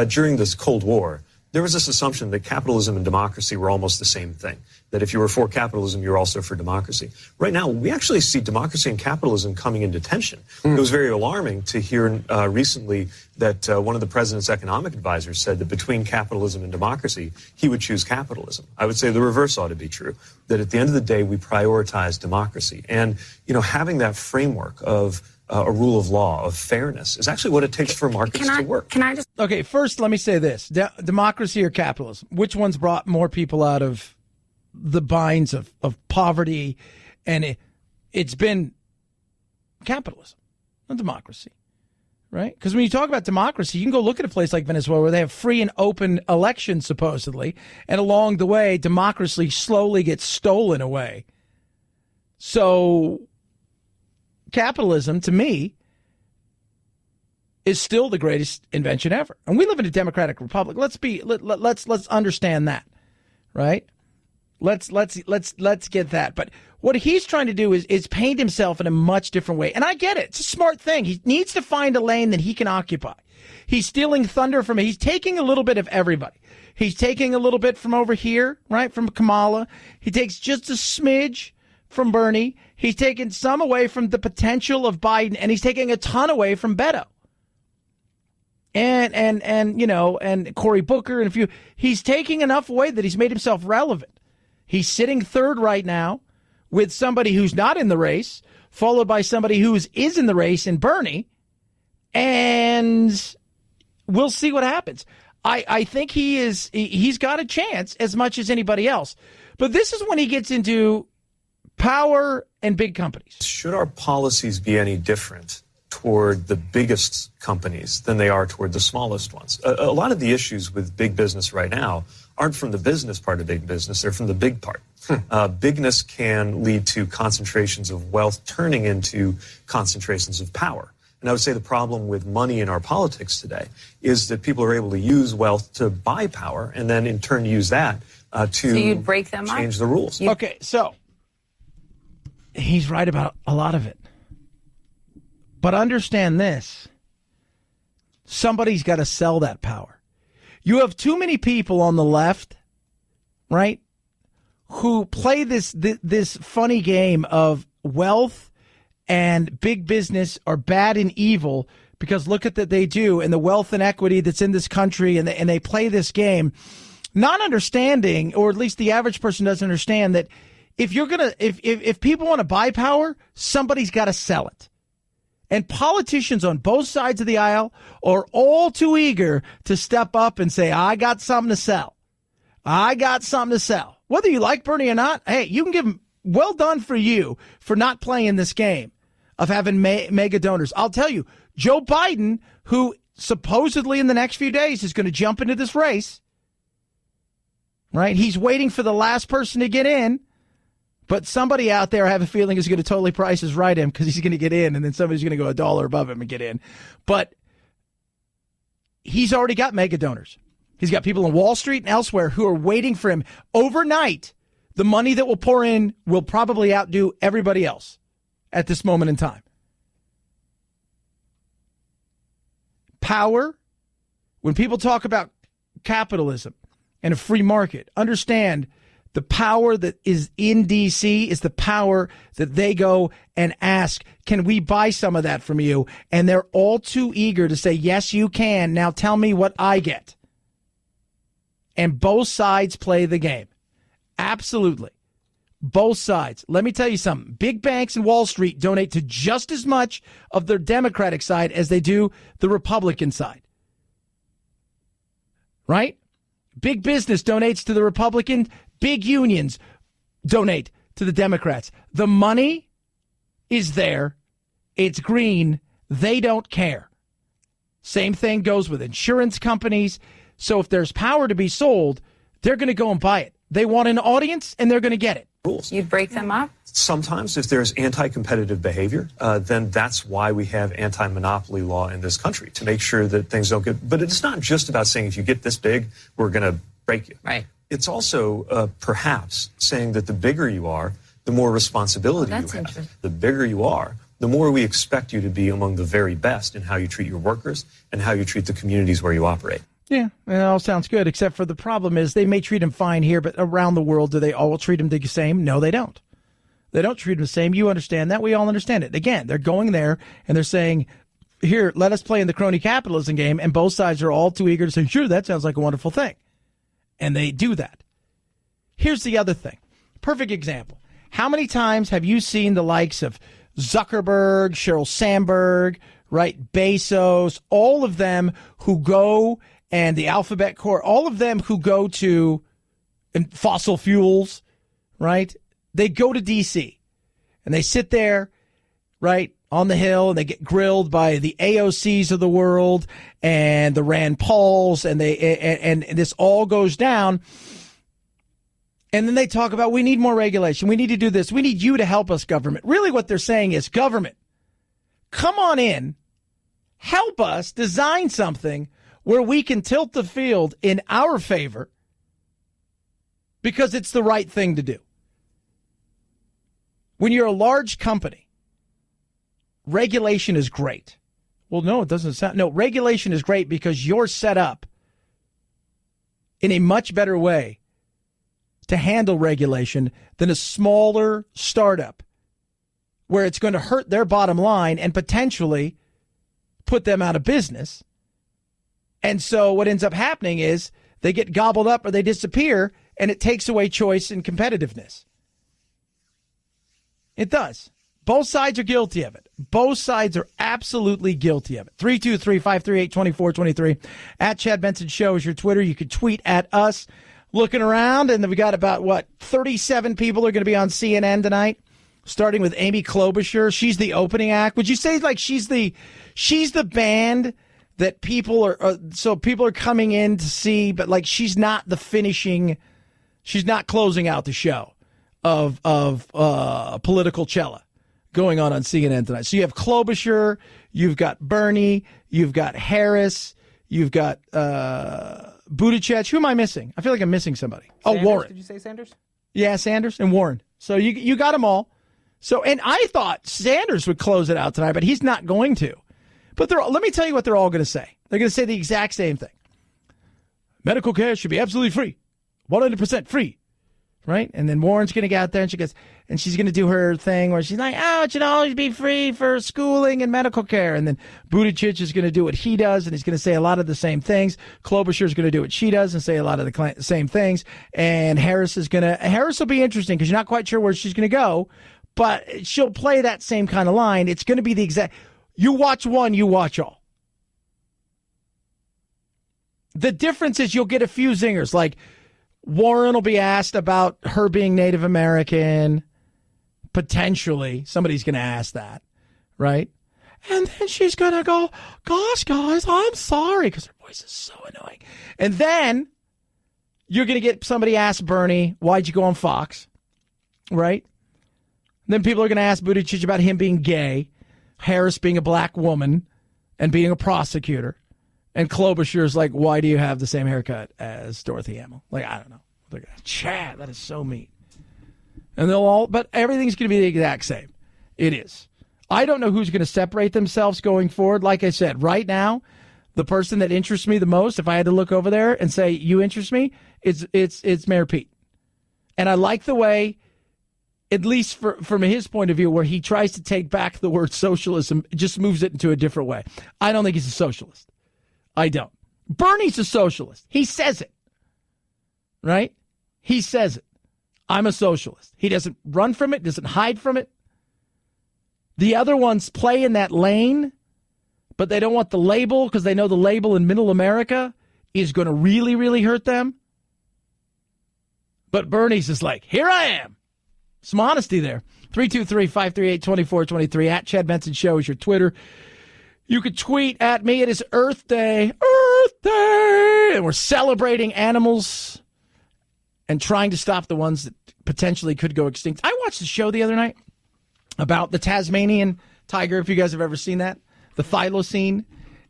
During this Cold War, there was this assumption that capitalism and democracy were almost the same thing, that if you were for capitalism, you were also for democracy. Right now, we actually see democracy and capitalism coming into tension. It was very alarming to hear recently that one of the president's economic advisors said that between capitalism and democracy, he would choose capitalism. I would say the reverse ought to be true, that at the end of the day, we prioritize democracy. And, having that framework of a rule of law, of fairness, is actually what it takes for markets to work. Okay, first, let me say this. Democracy or capitalism? Which one's brought more people out of the binds of poverty? And it's been capitalism, not democracy, right? Because when you talk about democracy, you can go look at a place like Venezuela where they have free and open elections, supposedly, and along the way, democracy slowly gets stolen away. So capitalism, to me, is still the greatest invention ever. And we live in a democratic republic. Let's understand that, right? Let's get that. But what he's trying to do is paint himself in a much different way. And I get it. It's a smart thing. He needs to find a lane that he can occupy. He's stealing thunder from it. He's taking a little bit of everybody. He's taking a little bit from over here, right, from Kamala. He takes just a smidge from Bernie. He's taken some away from the potential of Biden, and he's taking a ton away from Beto. and Cory Booker and a few. He's taking enough away that he's made himself relevant. He's sitting third right now with somebody who's not in the race, followed by somebody who is in the race in Bernie, and we'll see what happens. I think he's got a chance as much as anybody else. But this is when he gets into power and big companies. Should our policies be any different toward the biggest companies than they are toward the smallest ones? A lot of the issues with big business right now aren't from the business part of big business, they're from the big part. Bigness can lead to concentrations of wealth turning into concentrations of power. And I would say the problem with money in our politics today is that people are able to use wealth to buy power and then in turn use that to you'd break them change the rules. Okay, so he's right about a lot of it. But understand this. Somebody's got to sell that power. You have too many people on the left, right, who play this funny game of wealth and big business are bad and evil because look at what they do and the wealth and equity that's in this country, and they play this game, not understanding, or at least the average person doesn't understand, that if people want to buy power, somebody's got to sell it. And politicians on both sides of the aisle are all too eager to step up and say, I got something to sell. I got something to sell. Whether you like Bernie or not, hey, you can give him well done for you for not playing this game of having mega donors. I'll tell you, Joe Biden, who supposedly in the next few days is going to jump into this race, right? He's waiting for the last person to get in. But somebody out there, I have a feeling, is going to totally Price is Right him because he's going to get in, and then somebody's going to go $1 above him and get in. But he's already got mega donors. He's got people on Wall Street and elsewhere who are waiting for him. Overnight, the money that will pour in will probably outdo everybody else at this moment in time. Power, when people talk about capitalism and a free market, understand the power that is in D.C. is the power that they go and ask, can we buy some of that from you? And they're all too eager to say, yes, you can. Now tell me what I get. And both sides play the game. Absolutely. Both sides. Let me tell you something. Big banks and Wall Street donate to just as much of the Democratic side as they do the Republican side. Right? Big business donates to the Republican. Big unions donate to the Democrats. The money is there. It's green. They don't care. Same thing goes with insurance companies. So if there's power to be sold, they're going to go and buy it. They want an audience, and they're going to get it. Rules. You'd break them up? Sometimes if there's anti-competitive behavior, then that's why we have anti-monopoly law in this country, to make sure that things don't get... But it's not just about saying if you get this big, we're going to break you. Right. It's also perhaps saying that the bigger you are, the more responsibility you have. The bigger you are, the more we expect you to be among the very best in how you treat your workers and how you treat the communities where you operate. Yeah, it all sounds good, except for the problem is they may treat him fine here, but around the world, do they all treat him the same? No, they don't. They don't treat him the same. You understand that. We all understand it. Again, they're going there and they're saying, here, let us play in the crony capitalism game, and both sides are all too eager to say, sure, that sounds like a wonderful thing. And they do that. Here's the other thing. Perfect example. How many times have you seen the likes of Zuckerberg, Sheryl Sandberg, right, Bezos, all of them who go, and the Alphabet Corp, all of them who go to fossil fuels, right? They go to D.C. and they sit there, right, on the Hill, and they get grilled by the AOCs of the world and the Rand Pauls, and and this all goes down. And then they talk about, we need more regulation. We need to do this. We need you to help us, government. Really what they're saying is, government, come on in, help us design something where we can tilt the field in our favor because it's the right thing to do. When you're a large company, regulation is great. Well, no, it doesn't sound. No, regulation is great because you're set up in a much better way to handle regulation than a smaller startup where it's going to hurt their bottom line and potentially put them out of business And so what ends up happening is they get gobbled up or they disappear, and it takes away choice and competitiveness. It does. Both sides are guilty of it. Both sides are absolutely guilty of it. 323-538-2423. At Chad Benson Show is your Twitter. You can tweet at us. Looking around, and we got about, 37 people are going to be on CNN tonight, starting with Amy Klobuchar. She's the opening act. Would you say, like, she's the band that people are coming in to see, but, like, she's not closing out the show of political cella going on CNN tonight. So you have Klobuchar, you've got Bernie, you've got Harris, you've got Buttigieg. Who am I missing? I feel like I'm missing somebody. Sanders? Warren. Did you say Sanders? Yeah, Sanders and Warren. So you got them all. So, and I thought Sanders would close it out tonight, but he's not going to. But let me tell you what they're all going to say. They're going to say the exact same thing. Medical care should be absolutely free, 100% free, right? And then Warren's going to get out there, and she's going to do her thing where she's like, oh, it should always be free for schooling and medical care. And then Buttigieg is going to do what he does, and he's going to say a lot of the same things. Klobuchar is going to do what she does and say a lot of the same things. And Harris will be interesting because you're not quite sure where she's going to go, but she'll play that same kind of line. It's going to be the exact, you watch one, you watch all. The difference is you'll get a few zingers, like Warren will be asked about her being Native American. Potentially, somebody's going to ask that, right? And then she's going to go, gosh, guys, I'm sorry, because her voice is so annoying. And then you're going to get somebody ask Bernie, why'd you go on Fox, right? Then people are going to ask Buttigieg about him being gay, Harris being a black woman and being a prosecutor. And Klobuchar's like, why do you have the same haircut as Dorothy Hamill? Like, I don't know. They're going to, Chad, that is so mean. And but everything's going to be the exact same. It is. I don't know who's going to separate themselves going forward. Like I said, right now, the person that interests me the most, if I had to look over there and say, you interest me, it's Mayor Pete. And I like the way, at least from his point of view, where he tries to take back the word socialism, just moves it into a different way. I don't think he's a socialist. I don't. Bernie's a socialist. He says it. Right? He says it. I'm a socialist. He doesn't run from it, doesn't hide from it. The other ones play in that lane, but they don't want the label because they know the label in middle America is going to really, really hurt them. But Bernie's just like, here I am. Some honesty there. 323-538-2423. At Chad Benson Show is your Twitter. You could tweet at me. It is Earth Day. Earth Day! And we're celebrating animals and trying to stop the ones that potentially could go extinct. I watched a show the other night about the Tasmanian tiger, if you guys have ever seen that, the thylacine.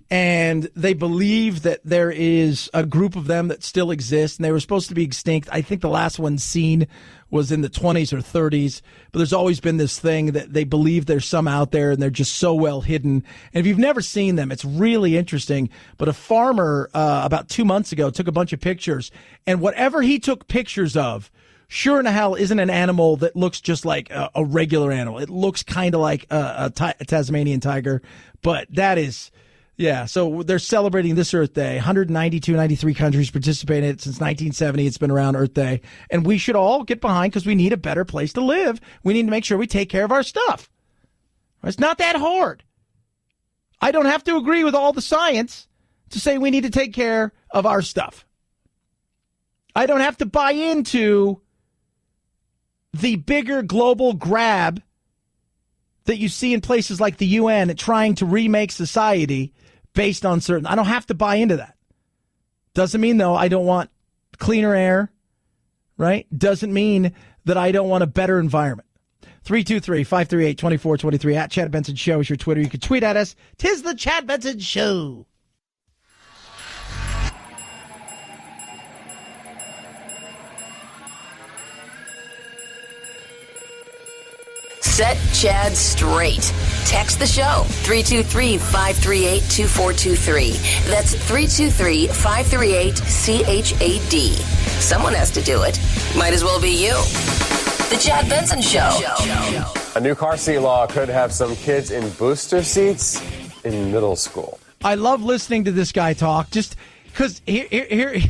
And they believe that there is a group of them that still exist, and they were supposed to be extinct. I think the last one seen was in the 20s or 30s, but there's always been this thing that they believe there's some out there, and they're just so well hidden. And if you've never seen them, it's really interesting. But a farmer about 2 months ago took a bunch of pictures, and whatever he took pictures of, sure in the hell isn't an animal that looks just like a regular animal. It looks kind of like a Tasmanian tiger, but that is... Yeah, so they're celebrating this Earth Day. 93 countries participate in it since 1970. It's been around Earth Day. And we should all get behind because we need a better place to live. We need to make sure we take care of our stuff. It's not that hard. I don't have to agree with all the science to say we need to take care of our stuff. I don't have to buy into the bigger global grab that you see in places like the UN trying to remake society based on certain... I don't have to buy into that. Doesn't mean, though, I don't want cleaner air, right? Doesn't mean that I don't want a better environment. 323-538-2423. At Chad Benson Show is your Twitter. You can tweet at us. 'Tis the Chad Benson Show. Set Chad straight. Text the show, 323-538-2423. That's 323-538-CHAD. Someone has to do it. Might as well be you. The Chad Benson Show. A new car seat law could have some kids in booster seats in middle school. I love listening to this guy talk just because here.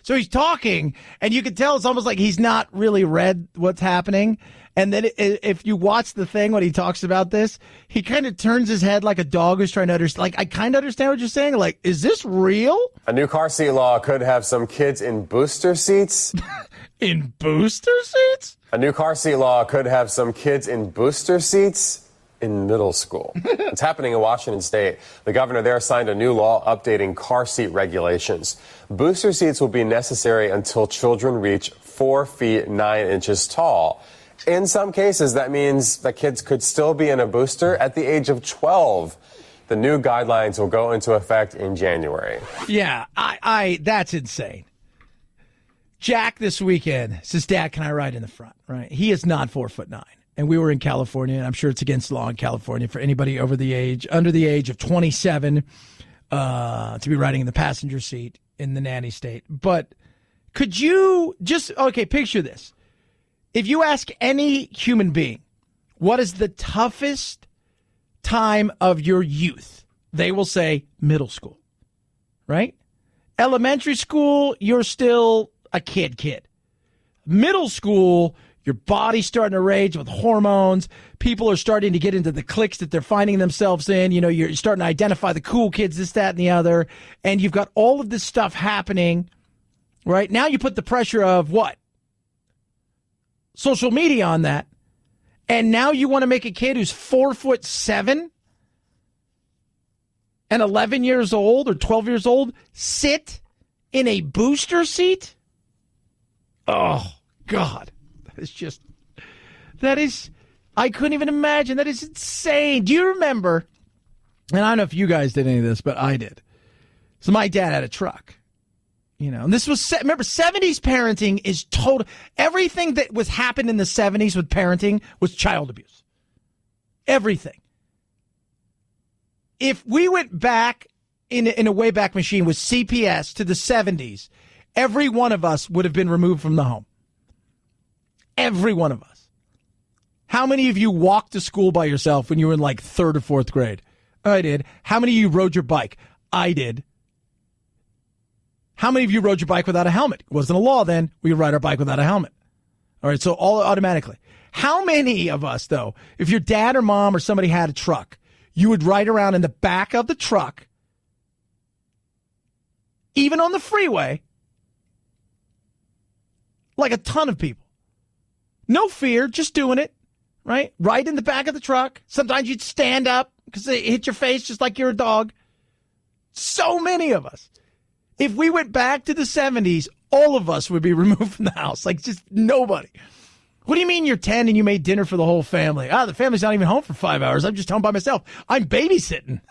So he's talking, and you can tell it's almost like he's not really read what's happening. And then if you watch the thing when he talks about this, he kind of turns his head like a dog who's trying to understand. Like, I kind of understand what you're saying. Like, is this real? A new car seat law could have some kids in booster seats. In booster seats? A new car seat law could have some kids in booster seats in middle school. It's happening in Washington State. The governor there signed a new law updating car seat regulations. Booster seats will be necessary until children reach 4 feet 9 inches tall. In some cases, that means that kids could still be in a booster at the age of 12. The new guidelines will go into effect in January. Yeah, that's insane. Jack this weekend says, Dad, can I ride in the front? Right? He is not 4'9". And we were in California, and I'm sure it's against the law in California for anybody under the age of 27 to be riding in the passenger seat in the nanny state. But could you picture this. If you ask any human being, what is the toughest time of your youth? They will say middle school, right? Elementary school, you're still a kid. Middle school, your body's starting to rage with hormones. People are starting to get into the cliques that they're finding themselves in. You know, you're starting to identify the cool kids, this, that, and the other. And you've got all of this stuff happening, right? Now you put the pressure of what? Social media on that. And now you want to make a kid who's 4'7" and 11 years old or 12 years old sit in a booster seat? Oh, God. I couldn't even imagine. That is insane. Do you remember, and I don't know if you guys did any of this, but I did. So my dad had a truck. You know, and this was, remember, 70s parenting is total. Everything that was happened in the 70s with parenting was child abuse. Everything. If we went back in a Wayback Machine with CPS to the 70s, every one of us would have been removed from the home. Every one of us. How many of you walked to school by yourself when you were in like 3rd or 4th grade? I did. How many of you rode your bike? I did. How many of you rode your bike without a helmet? It wasn't a law then. We could ride our bike without a helmet. All right, so all automatically. How many of us, though, if your dad or mom or somebody had a truck, you would ride around in the back of the truck, even on the freeway, like a ton of people. No fear, just doing it, right? Right in the back of the truck. Sometimes you'd stand up because they hit your face just like you're a dog. So many of us. If we went back to the 70s, all of us would be removed from the house. Like, just nobody. What do you mean you're 10 and you made dinner for the whole family? The family's not even home for 5 hours. I'm just home by myself. I'm babysitting.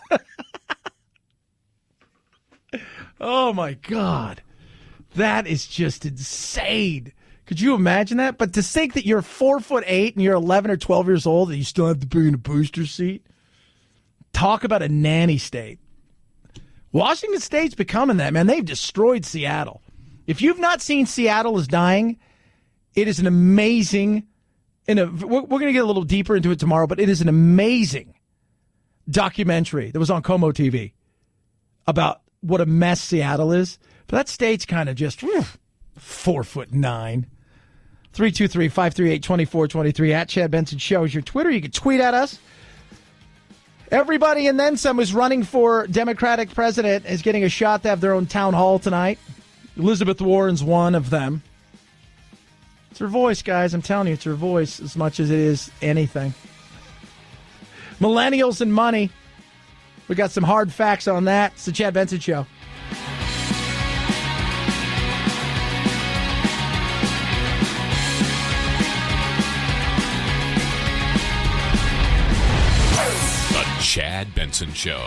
Oh, my God. That is just insane. Could you imagine that? But to think that you're 4'8" and you're 11 or 12 years old and you still have to be in a booster seat. Talk about a nanny state. Washington State's becoming that, man. They've destroyed Seattle. If you've not seen Seattle is Dying, it is an amazing, we're going to get a little deeper into it tomorrow, but it is an amazing documentary that was on Como TV about what a mess Seattle is. But that state's kind of just 4'9". 323-538-2423 at Chad Benson Show is your Twitter. You can tweet at us. Everybody and then some who's running for Democratic president is getting a shot to have their own town hall tonight. Elizabeth Warren's one of them. It's her voice, guys. I'm telling you, it's her voice as much as it is anything. Millennials and money. We got some hard facts on that. It's the Chad Benson Show. Chad Benson Show.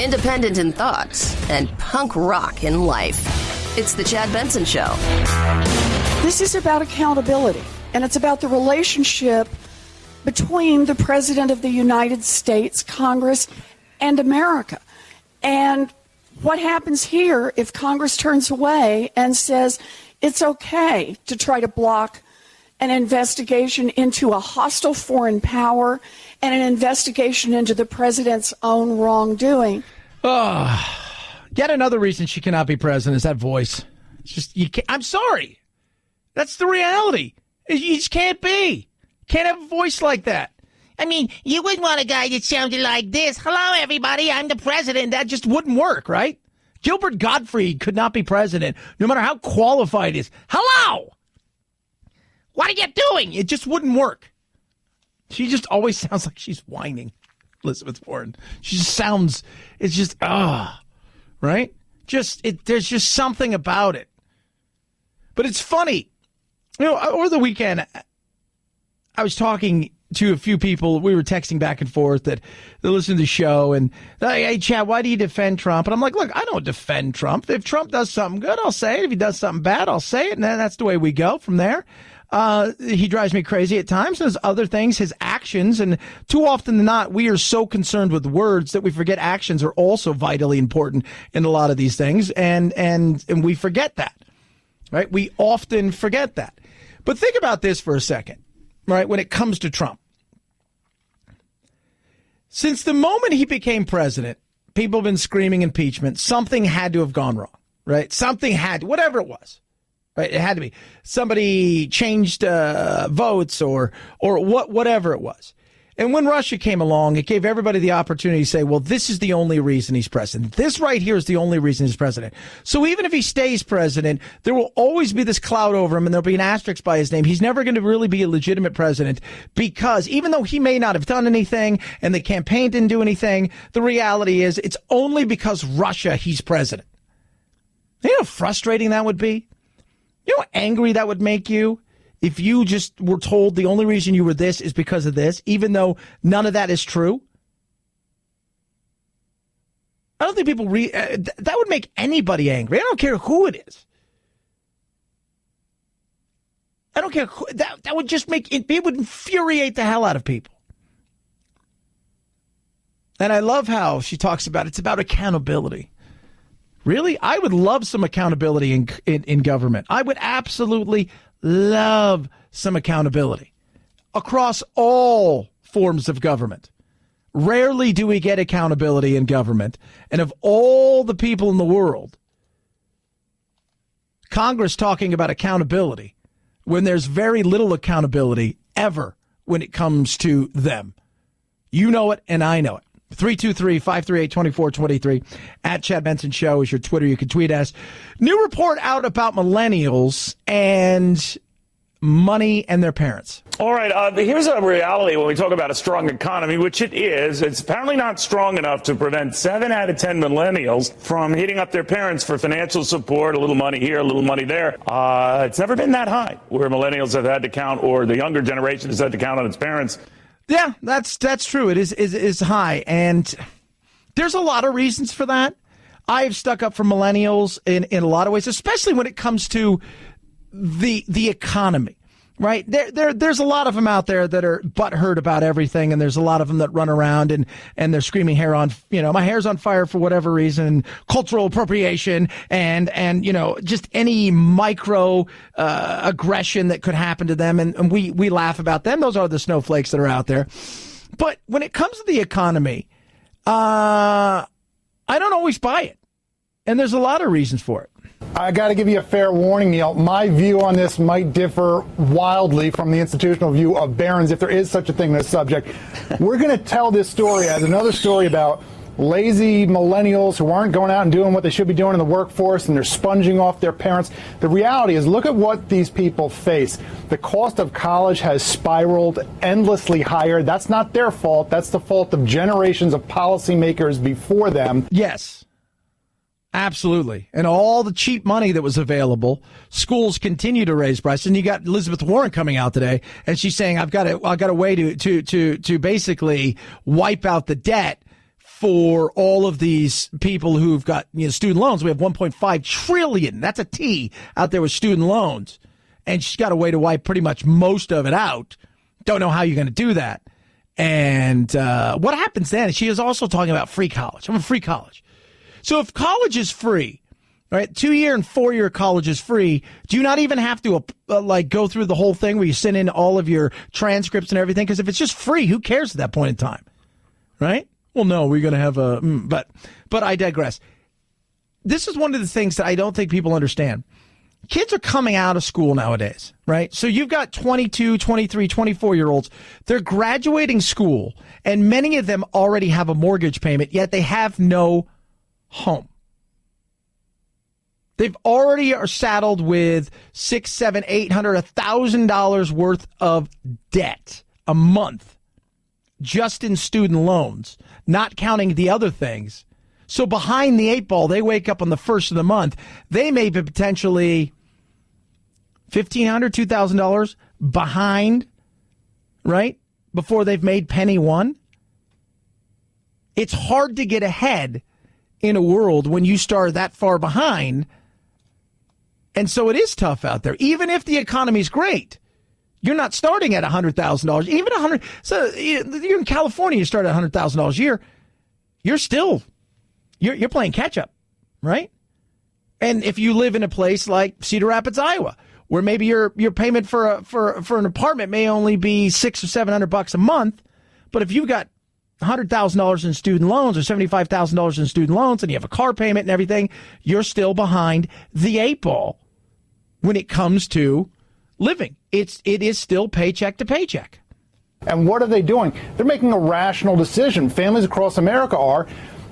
Independent in thoughts and punk rock in life. It's the Chad Benson Show. This is about accountability, and it's about the relationship between the President of the United States, Congress, and America. And what happens here if Congress turns away and says it's okay to try to block an investigation into a hostile foreign power and an investigation into the president's own wrongdoing? Yet another reason she cannot be president is that voice. It's just, you can't, I'm sorry. That's the reality. You just can't be. Can't have a voice like that. I mean, you wouldn't want a guy that sounded like this. Hello, everybody. I'm the president. That just wouldn't work, right? Gilbert Gottfried could not be president, no matter how qualified he is. Hello! What are you doing? It just wouldn't work. She just always sounds like she's whining, Elizabeth Warren. She just sounds, it's just, right? There's just something about it. But it's funny. You know, over the weekend, I was talking to a few people. We were texting back and forth that they listen to the show, and hey, Chad, why do you defend Trump? And I'm like, look, I don't defend Trump. If Trump does something good, I'll say it. If he does something bad, I'll say it, and then that's the way we go from there. He drives me crazy at times. There's other things, his actions, and too often than not, we are so concerned with words that we forget actions are also vitally important in a lot of these things, and we forget that, right? We often forget that. But think about this for a second, right? When it comes to Trump, since the moment he became president, people have been screaming impeachment. Something had to have gone wrong, right? Something had to, whatever it was. Right, it had to be somebody changed votes or whatever it was. And when Russia came along, it gave everybody the opportunity to say, well, this is the only reason he's president. This right here is the only reason he's president. So even if he stays president, there will always be this cloud over him, and there'll be an asterisk by his name. He's never going to really be a legitimate president, because even though he may not have done anything and the campaign didn't do anything, the reality is it's only because Russia he's president. You know how frustrating that would be? You know how angry that would make you if you just were told the only reason you were this is because of this, even though none of that is true? I don't think people that would make anybody angry. I don't care who it is. I don't care who, that would just make it would infuriate the hell out of people. And I love how she talks about it's about accountability. Really? I would love some accountability in government. I would absolutely love some accountability across all forms of government. Rarely do we get accountability in government. And of all the people in the world, Congress talking about accountability when there's very little accountability ever when it comes to them. You know it, and I know it. 323-538-2423 at Chad Benson Show is your Twitter. You can tweet us. New report out about millennials and money and their parents. All right. Here's a reality when we talk about a strong economy, which it is. It's apparently not strong enough to prevent 7 out of 10 millennials from hitting up their parents for financial support, a little money here, a little money there. It's never been that high where millennials have had to count, or the younger generation has had to count on its parents. Yeah, that's true. It is high, and there's a lot of reasons for that. I've stuck up for millennials in a lot of ways, especially when it comes to the economy. Right? There's a lot of them out there that are butthurt about everything, and there's a lot of them that run around and they're screaming my hair's on fire for whatever reason, cultural appropriation, and just any micro aggression that could happen to them, and we laugh about them. Those are the snowflakes that are out there. But when it comes to the economy, I don't always buy it, and there's a lot of reasons for it. I got to give you a fair warning, Neil. My view on this might differ wildly from the institutional view of Barron's, if there is such a thing in this subject. We're going to tell this story as another story about lazy millennials who aren't going out and doing what they should be doing in the workforce, and they're sponging off their parents. The reality is, look at what these people face. The cost of college has spiraled endlessly higher. That's not their fault. That's the fault of generations of policymakers before them. Yes. Absolutely. And all the cheap money that was available, schools continue to raise prices. And you got Elizabeth Warren coming out today, and she's saying, I've got a way to basically wipe out the debt for all of these people who've got student loans. We have 1.5 trillion. That's a T out there with student loans. And she's got a way to wipe pretty much most of it out Don't know how you're going to do that. And what happens then? She is also talking about free college. I'm a free college. So if college is free, right, 2-year and 4-year college is free, do you not even have to go through the whole thing where you send in all of your transcripts and everything? Because if it's just free, who cares at that point in time, right? Well, no, we're going to have but I digress. This is one of the things that I don't think people understand. Kids are coming out of school nowadays, right? So you've got 22, 23, 24-year-olds. They're graduating school, and many of them already have a mortgage payment, yet they have no home. They've already are saddled with $600, $700, $800, $1,000 worth of debt a month just in student loans, not counting the other things. So behind the 8 ball, they wake up on the first of the month. They may be potentially $1,500, $2,000 behind, right, before they've made penny one. It's hard to get ahead in a world when you start that far behind. And so it is tough out there. Even if the economy's great, you're not starting at $100,000. Even $100,000. So you're in California, you start at $100,000 a year. You're still, you're playing catch up, right? And if you live in a place like Cedar Rapids, Iowa, where maybe your payment for an apartment may only be $600 or $700 a month, but if you've got $100,000 in student loans or $75,000 in student loans and you have a car payment and everything, you're still behind the 8 ball when it comes to living. It is still paycheck to paycheck. And what are they doing? They're making a rational decision. Families across America are.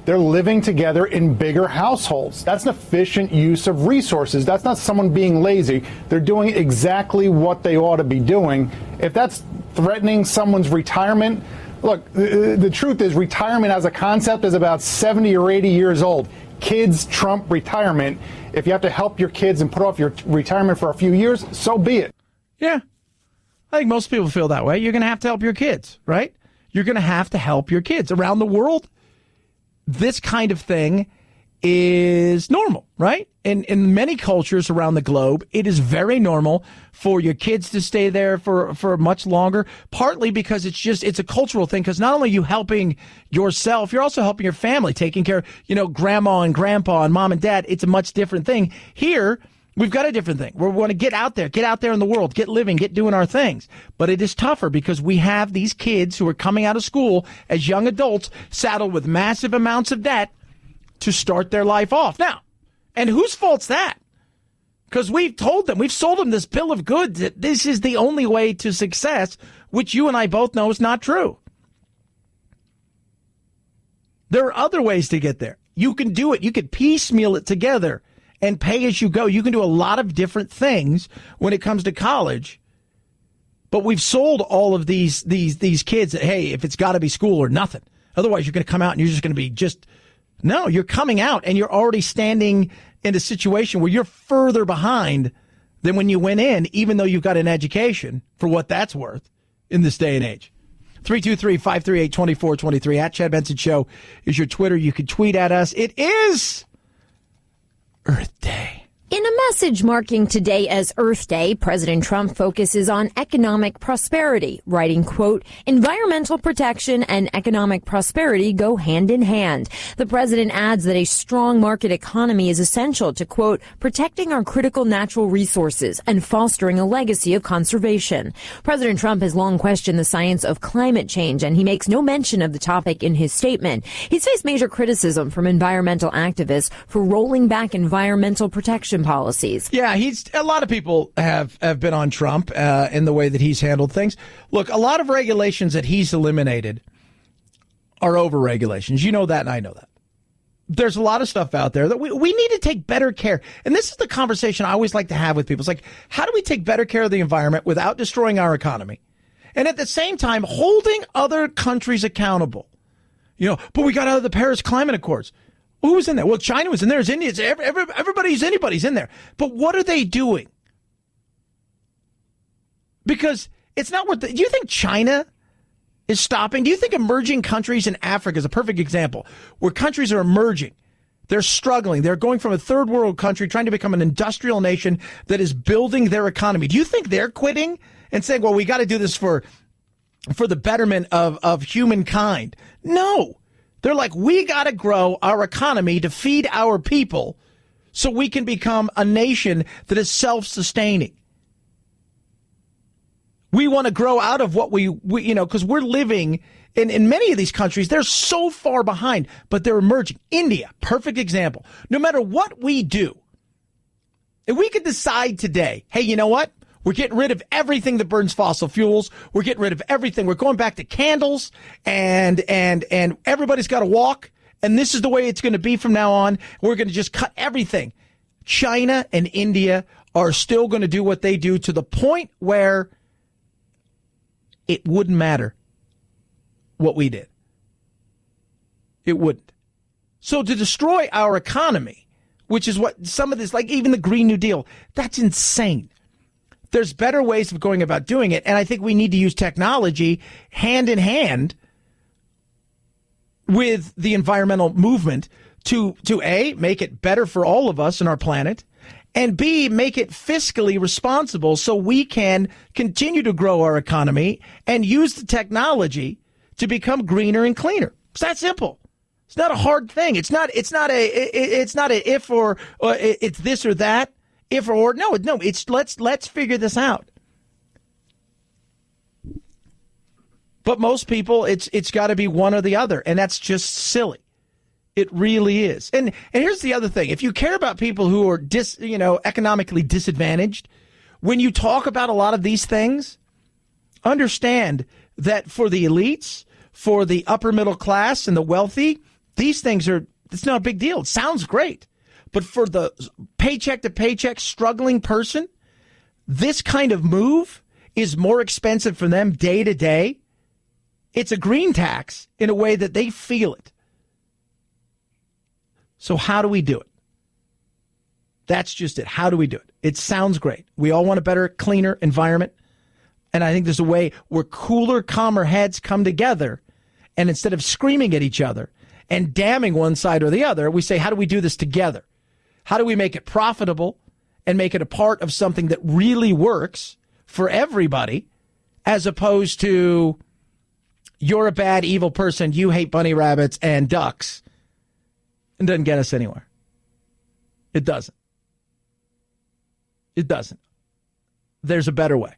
They're living together in bigger households. That's an efficient use of resources. That's not someone being lazy. They're doing exactly what they ought to be doing. If that's threatening someone's retirement, look, the truth is retirement as a concept is about 70 or 80 years old. Kids trump retirement. If you have to help your kids and put off your retirement for a few years, so be it. Yeah. I think most people feel that way. You're going to have to help your kids, right? You're going to have to help your kids. Around the world, this kind of thing is normal, right? In many cultures around the globe, it is very normal for your kids to stay there for much longer, partly because it's a cultural thing, because not only are you helping yourself, you're also helping your family, taking care of, grandma and grandpa and mom and dad. It's a much different thing. Here, we've got a different thing. We want to get out there in the world, get living, get doing our things. But it is tougher because we have these kids who are coming out of school as young adults saddled with massive amounts of debt to start their life off. Now, and whose fault's that? Because we've sold them this bill of goods that this is the only way to success, which you and I both know is not true. There are other ways to get there. You can do it. You could piecemeal it together and pay as you go. You can do a lot of different things when it comes to college. But we've sold all of these kids that, hey, if it's got to be school or nothing. Otherwise, you're going to come out and you're just going to be no, you're coming out and you're already standing in a situation where you're further behind than when you went in, even though you've got an education, for what that's worth in this day and age. 323-538-2423 at Chad Benson Show is your Twitter. You can tweet at us. It is Earth Day. In a message marking today as Earth Day, President Trump focuses on economic prosperity, writing, quote, environmental protection and economic prosperity go hand in hand. The president adds that a strong market economy is essential to, quote, protecting our critical natural resources and fostering a legacy of conservation. President Trump has long questioned the science of climate change, and he makes no mention of the topic in his statement. He's faced major criticism from environmental activists for rolling back environmental protection policies. Yeah, a lot of people have been on Trump in the way that he's handled things. Look, a lot of regulations that he's eliminated are over-regulations. You know that, and I know that. There's a lot of stuff out there that we need to take better care. And this is the conversation I always like to have with people. It's like, how do we take better care of the environment without destroying our economy? And at the same time, holding other countries accountable. But we got out of the Paris Climate Accords. Who was in there? Well, China was in there. There's India. Anybody's in there. But what are they doing? Because it's not worth it. Do you think China is stopping? Do you think emerging countries in Africa is a perfect example where countries are emerging? They're struggling. They're going from a third world country trying to become an industrial nation that is building their economy. Do you think they're quitting and saying, well, we got to do this for for the betterment of humankind. No. They're like, we got to grow our economy to feed our people so we can become a nation that is self-sustaining. We want to grow out of what we because we're living in many of these countries. They're so far behind, but they're emerging. India, perfect example. No matter what we do, if we could decide today, hey, you know what? We're getting rid of everything that burns fossil fuels. We're getting rid of everything. We're going back to candles and everybody's got to walk. And this is the way it's going to be from now on. We're going to just cut everything. China and India are still going to do what they do to the point where it wouldn't matter what we did. It wouldn't. So to destroy our economy, which is what some of this, like even the Green New Deal, that's insane. There's better ways of going about doing it, and I think we need to use technology hand in hand with the environmental movement to A, make it better for all of us and our planet, and B, make it fiscally responsible so we can continue to grow our economy and use the technology to become greener and cleaner. It's that simple. It's not a hard thing. It's not a if or it's this or that. If or no, it's let's figure this out. But most people, it's got to be one or the other, and that's just silly. It really is. And here's the other thing: if you care about people who are economically disadvantaged, when you talk about a lot of these things, understand that for the elites, for the upper middle class and the wealthy, these things it's not a big deal. It sounds great. But for the paycheck to paycheck struggling person, this kind of move is more expensive for them day to day. It's a green tax in a way that they feel it. So how do we do it? That's just it. How do we do it? It sounds great. We all want a better, cleaner environment. And I think there's a way where cooler, calmer heads come together. And instead of screaming at each other and damning one side or the other, we say, how do we do this together? How do we make it profitable and make it a part of something that really works for everybody, as opposed to you're a bad, evil person, you hate bunny rabbits and ducks? It doesn't get us anywhere. It doesn't. It doesn't. There's a better way.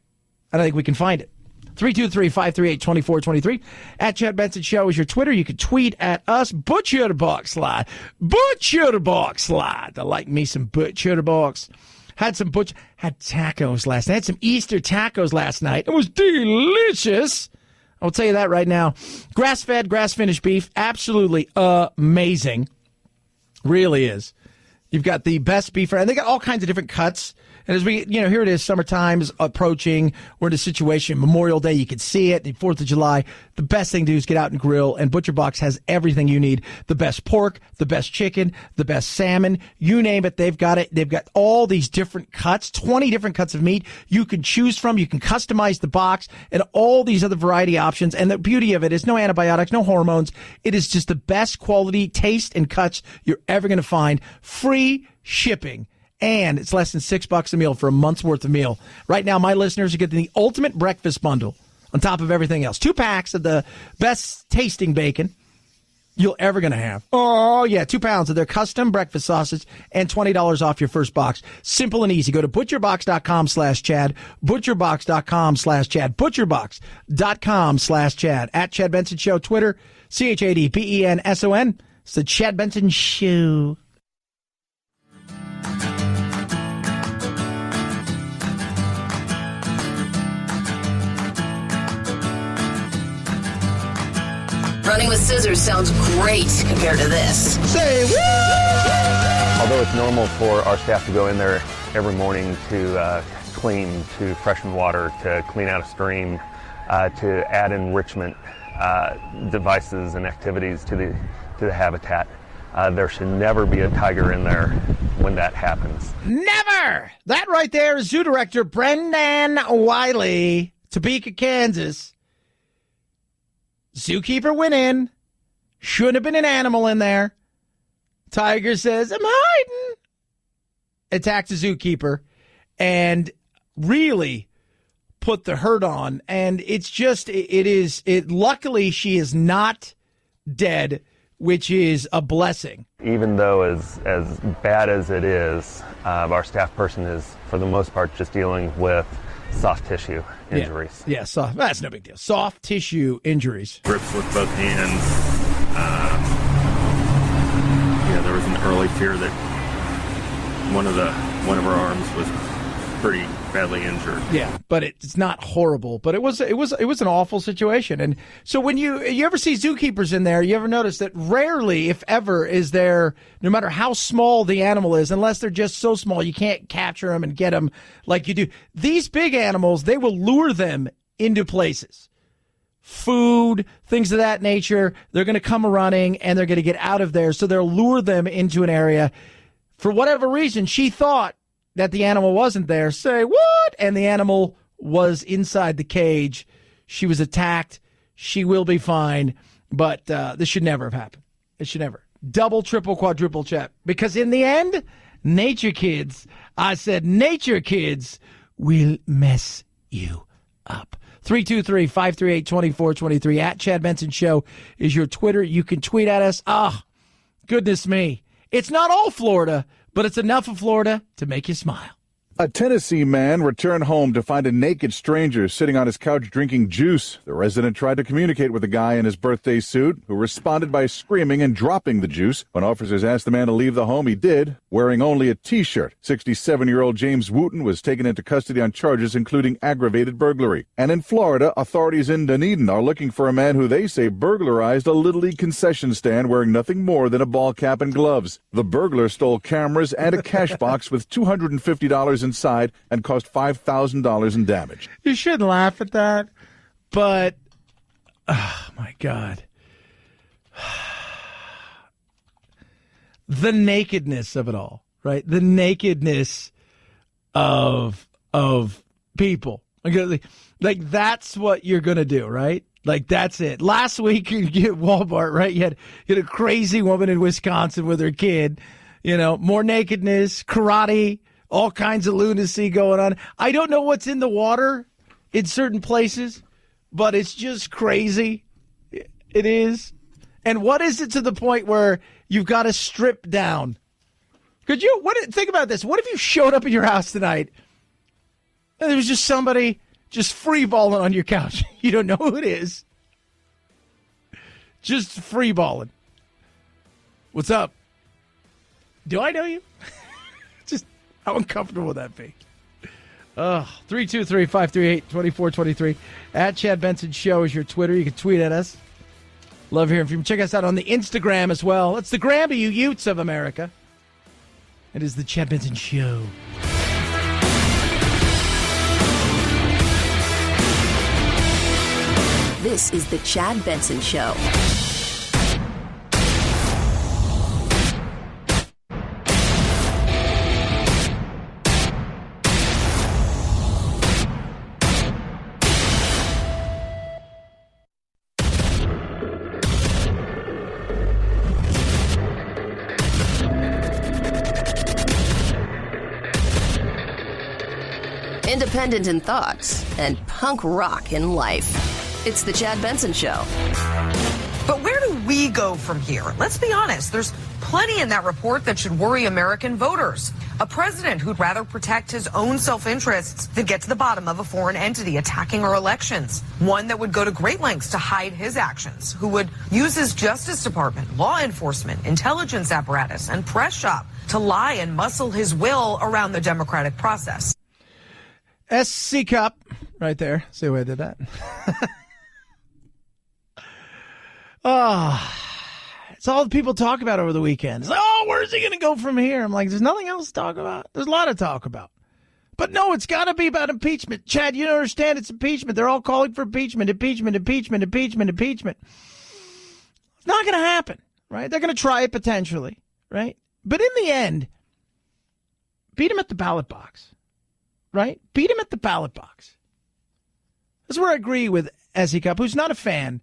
And I think we can find it. 323-538-2423. At Chad Benson Show is your Twitter. You can tweet at us. Butcher Box Slide. Butcher Box Slide. I like me some Butcher Box. Had tacos last night. Had some Easter tacos last night. It was delicious. I'll tell you that right now. Grass-fed, grass-finished beef. Absolutely amazing. Really is. You've got the best beef, and they got all kinds of different cuts. And as we, here it is, summertime is approaching. We're in a situation, Memorial Day, you can see it, the 4th of July. The best thing to do is get out and grill, and Butcher Box has everything you need. The best pork, the best chicken, the best salmon, you name it, they've got it. They've got all these different cuts, 20 different cuts of meat you can choose from. You can customize the box and all these other variety options. And the beauty of it is no antibiotics, no hormones. It is just the best quality taste and cuts you're ever going to find. Free shipping. And it's less than $6 a meal for a month's worth of meal. Right now, my listeners are getting the ultimate breakfast bundle on top of everything else. 2 packs of the best tasting bacon you're ever going to have. Oh, yeah, 2 pounds of their custom breakfast sausage and $20 off your first box. Simple and easy. Go to butcherbox.com/Chad, butcherbox.com/Chad, butcherbox.com/Chad. At Chad Benson Show, Twitter, ChadBenson. It's the Chad Benson Show. Running with scissors sounds great compared to this. Say what? Although it's normal for our staff to go in there every morning to clean, to freshen water, to clean out a stream, to add enrichment devices and activities to the habitat, there should never be a tiger in there when that happens. Never! That right there is Zoo Director Brendan Wiley, Topeka, Kansas. Zookeeper went in. Shouldn't have been an animal in there. Tiger says, I'm hiding. Attacks a zookeeper and really put the hurt on. And it's just, luckily she is not dead, which is a blessing. Even though as bad as it is, our staff person is, for the most part, just dealing with soft tissue injuries. Yeah, soft. That's no big deal. Soft tissue injuries. Grips with both hands. There was an early fear that one of her arms was pretty badly injured. Yeah, but it's not horrible. But it was an awful situation. And so when you ever see zookeepers in there, you ever notice that rarely, if ever, is there, no matter how small the animal is, unless they're just so small you can't capture them and get them like you do. These big animals, they will lure them into places. Food, things of that nature. They're going to come running and they're going to get out of there. So they'll lure them into an area. For whatever reason, she thought that the animal wasn't there. Say, what? And the animal was inside the cage. She was attacked. She will be fine. But this should never have happened. It should never. Double, triple, quadruple check. Because in the end, nature kids, nature kids will mess you up. 323-538-2423 at Chad Benson Show is your Twitter. You can tweet at us. Goodness me. It's not all Florida, but it's enough of Florida to make you smile. A Tennessee man returned home to find a naked stranger sitting on his couch drinking juice. The resident tried to communicate with the guy in his birthday suit, who responded by screaming and dropping the juice. When officers asked the man to leave the home, he did, wearing only a T-shirt. 67-year-old James Wooten was taken into custody on charges including aggravated burglary. And in Florida, authorities in Dunedin are looking for a man who they say burglarized a Little League concession stand wearing nothing more than a ball cap and gloves. The burglar stole cameras and a cash box with $250 inside and caused $5,000 in damage. You shouldn't laugh at that, but oh my God. The nakedness of it all, right? The nakedness of people. Like that's what you're going to do, right? Like that's it. Last week you get Walmart, right? You had a crazy woman in Wisconsin with her kid, more nakedness, karate, all kinds of lunacy going on. I don't know what's in the water in certain places, but it's just crazy. It is. And what is it to the point where you've got to strip down? Think about this. What if you showed up at your house tonight and there was just somebody just free balling on your couch? You don't know who it is. Just free balling. What's up? Do I know you? How uncomfortable would that be? 323-538-2423. At Chad Benson Show is your Twitter. You can tweet at us. Love hearing from you. Check us out on the Instagram as well. It's the gram of you Utes of America. It is the Chad Benson Show. This is the Chad Benson Show. Independent in thoughts and punk rock in life. It's the Chad Benson Show. But where do we go from here? Let's be honest. There's plenty in that report that should worry American voters. A president who'd rather protect his own self-interests than get to the bottom of a foreign entity attacking our elections. One that would go to great lengths to hide his actions, who would use his Justice Department, law enforcement, intelligence apparatus, and press shop to lie and muscle his will around the democratic process. SC Cup right there. See the way I did that? It's all the people talk about over the weekend. It's like, where's he going to go from here? I'm like, there's nothing else to talk about. There's a lot to talk about. But no, it's got to be about impeachment. Chad, you don't understand. It's impeachment. They're all calling for impeachment. It's not going to happen, right? They're going to try it potentially, right? But in the end, beat him at the ballot box. Right? Beat him at the ballot box. That's where I agree with SC Cup, who's not a fan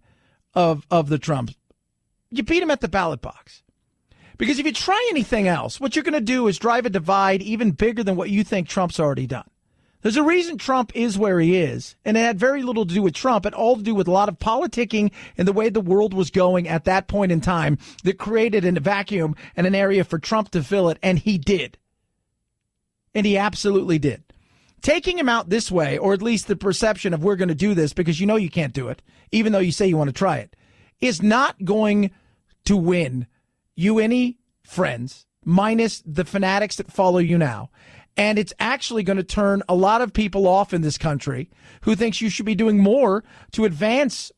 of the Trumps. You beat him at the ballot box. Because if you try anything else, what you're going to do is drive a divide even bigger than what you think Trump's already done. There's a reason Trump is where he is, and it had very little to do with Trump, and all to do with a lot of politicking and the way the world was going at that point in time that created a vacuum and an area for Trump to fill it, and he did. And he absolutely did. Taking him out this way, or at least the perception of we're going to do this because you know you can't do it, even though you say you want to try it, is not going to win you any friends, minus the fanatics that follow you now. And it's actually going to turn a lot of people off in this country who thinks you should be doing more to advance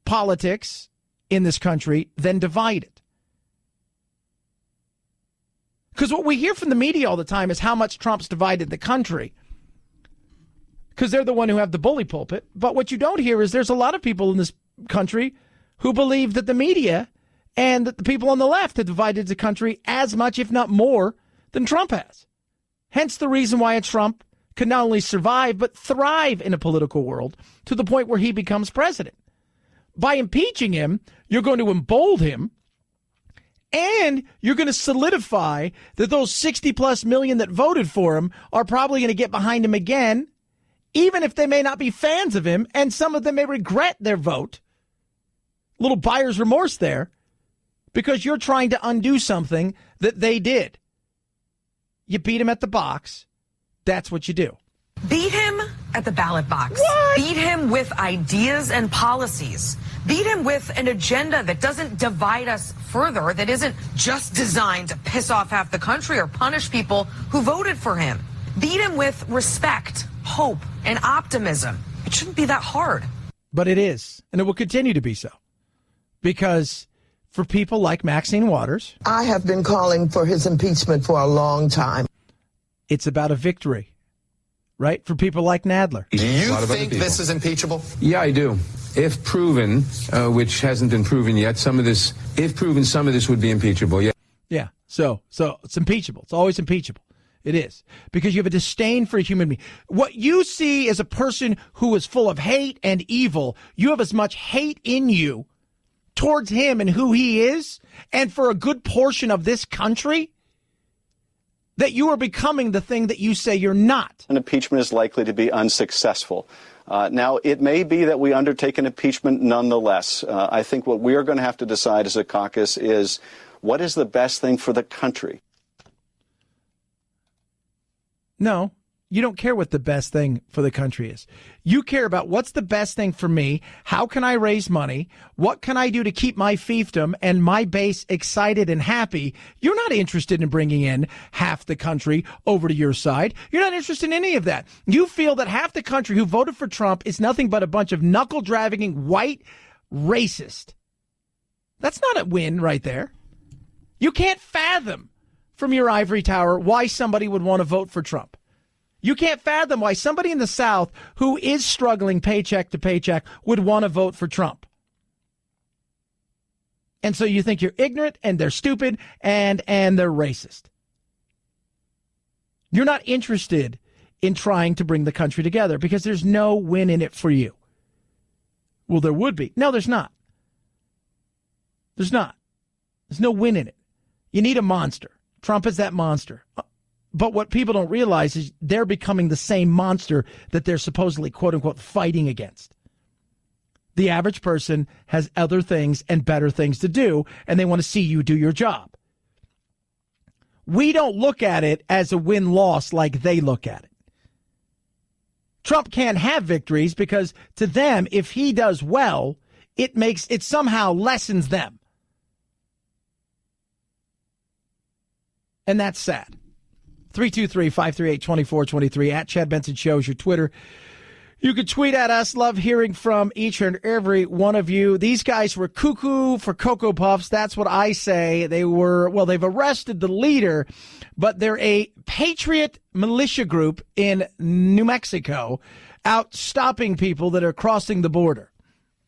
politics in this country than divide it. Because what we hear from the media all the time is how much Trump's divided the country. Because they're the one who have the bully pulpit. But what you don't hear is there's a lot of people in this country who believe that the media and that the people on the left have divided the country as much, if not more, than Trump has. Hence the reason why Trump can not only survive, but thrive in a political world to the point where he becomes president. By impeaching him, you're going to embolden him, and you're going to solidify that those 60-plus million that voted for him are probably going to get behind him again, even if they may not be fans of him, and some of them may regret their vote. Little buyer's remorse there, because you're trying to undo something that they did. You beat him at the box. That's what you do. Beat him at the ballot box. What? Beat him with ideas and policies. Beat him with an agenda that doesn't divide us further, that isn't just designed to piss off half the country or punish people who voted for him. Beat him with respect, hope, and optimism. It shouldn't be that hard. But it is, and it will continue to be so. Because for people like Maxine Waters, I have been calling for his impeachment for a long time. It's about a victory, right? For people like Nadler. Do you think this is impeachable? Yeah, I do. If proven, which hasn't been proven yet, if proven, some of this would be impeachable. Yeah. Yeah. So it's impeachable. It's always impeachable. It is. Because you have a disdain for a human being. What you see as a person who is full of hate and evil, you have as much hate in you towards him and who he is, and for a good portion of this country, that you are becoming the thing that you say you're not. An impeachment is likely to be unsuccessful. Now, it may be that we undertake an impeachment nonetheless. I think what we are going to have to decide as a caucus is what is the best thing for the country. No, you don't care what the best thing for the country is. You care about what's the best thing for me. How can I raise money? What can I do to keep my fiefdom and my base excited and happy? You're not interested in bringing in half the country over to your side. You're not interested in any of that. You feel that half the country who voted for Trump is nothing but a bunch of knuckle-dragging white racist. That's not a win right there. You can't fathom from your ivory tower why somebody would want to vote for Trump. You can't fathom why somebody in the South who is struggling paycheck to paycheck would want to vote for Trump. And so you think you're ignorant and they're stupid and they're racist. You're not interested in trying to bring the country together because there's no win in it for you. Well, there would be. No, there's not. There's not. There's no win in it. You need a monster. Trump is that monster. But what people don't realize is they're becoming the same monster that they're supposedly, quote unquote, fighting against. The average person has other things and better things to do, and they want to see you do your job. We don't look at it as a win-loss like they look at it. Trump can't have victories because to them, if he does well, it somehow lessens them. And that's sad. 323-538-2423 at Chad Benson Show is your Twitter. You can tweet at us. Love hearing from each and every one of you. These guys were cuckoo for Cocoa Puffs. That's what I say. They've arrested the leader, but they're a patriot militia group in New Mexico out stopping people that are crossing the border.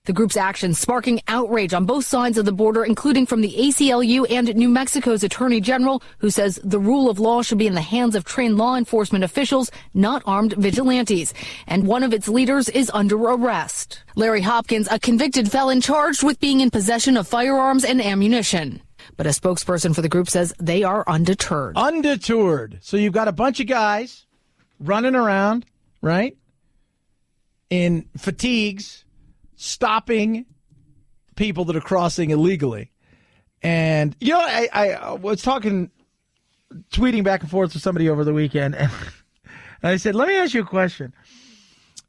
The group's actions sparking outrage on both sides of the border, including from the ACLU and New Mexico's Attorney General, who says the rule of law should be in the hands of trained law enforcement officials, not armed vigilantes. And one of its leaders is under arrest. Larry Hopkins, a convicted felon charged with being in possession of firearms and ammunition. But a spokesperson for the group says they are undeterred. Undeterred. So you've got a bunch of guys running around, right, in fatigues, stopping people that are crossing illegally. And, I was tweeting back and forth with somebody over the weekend, and I said, let me ask you a question.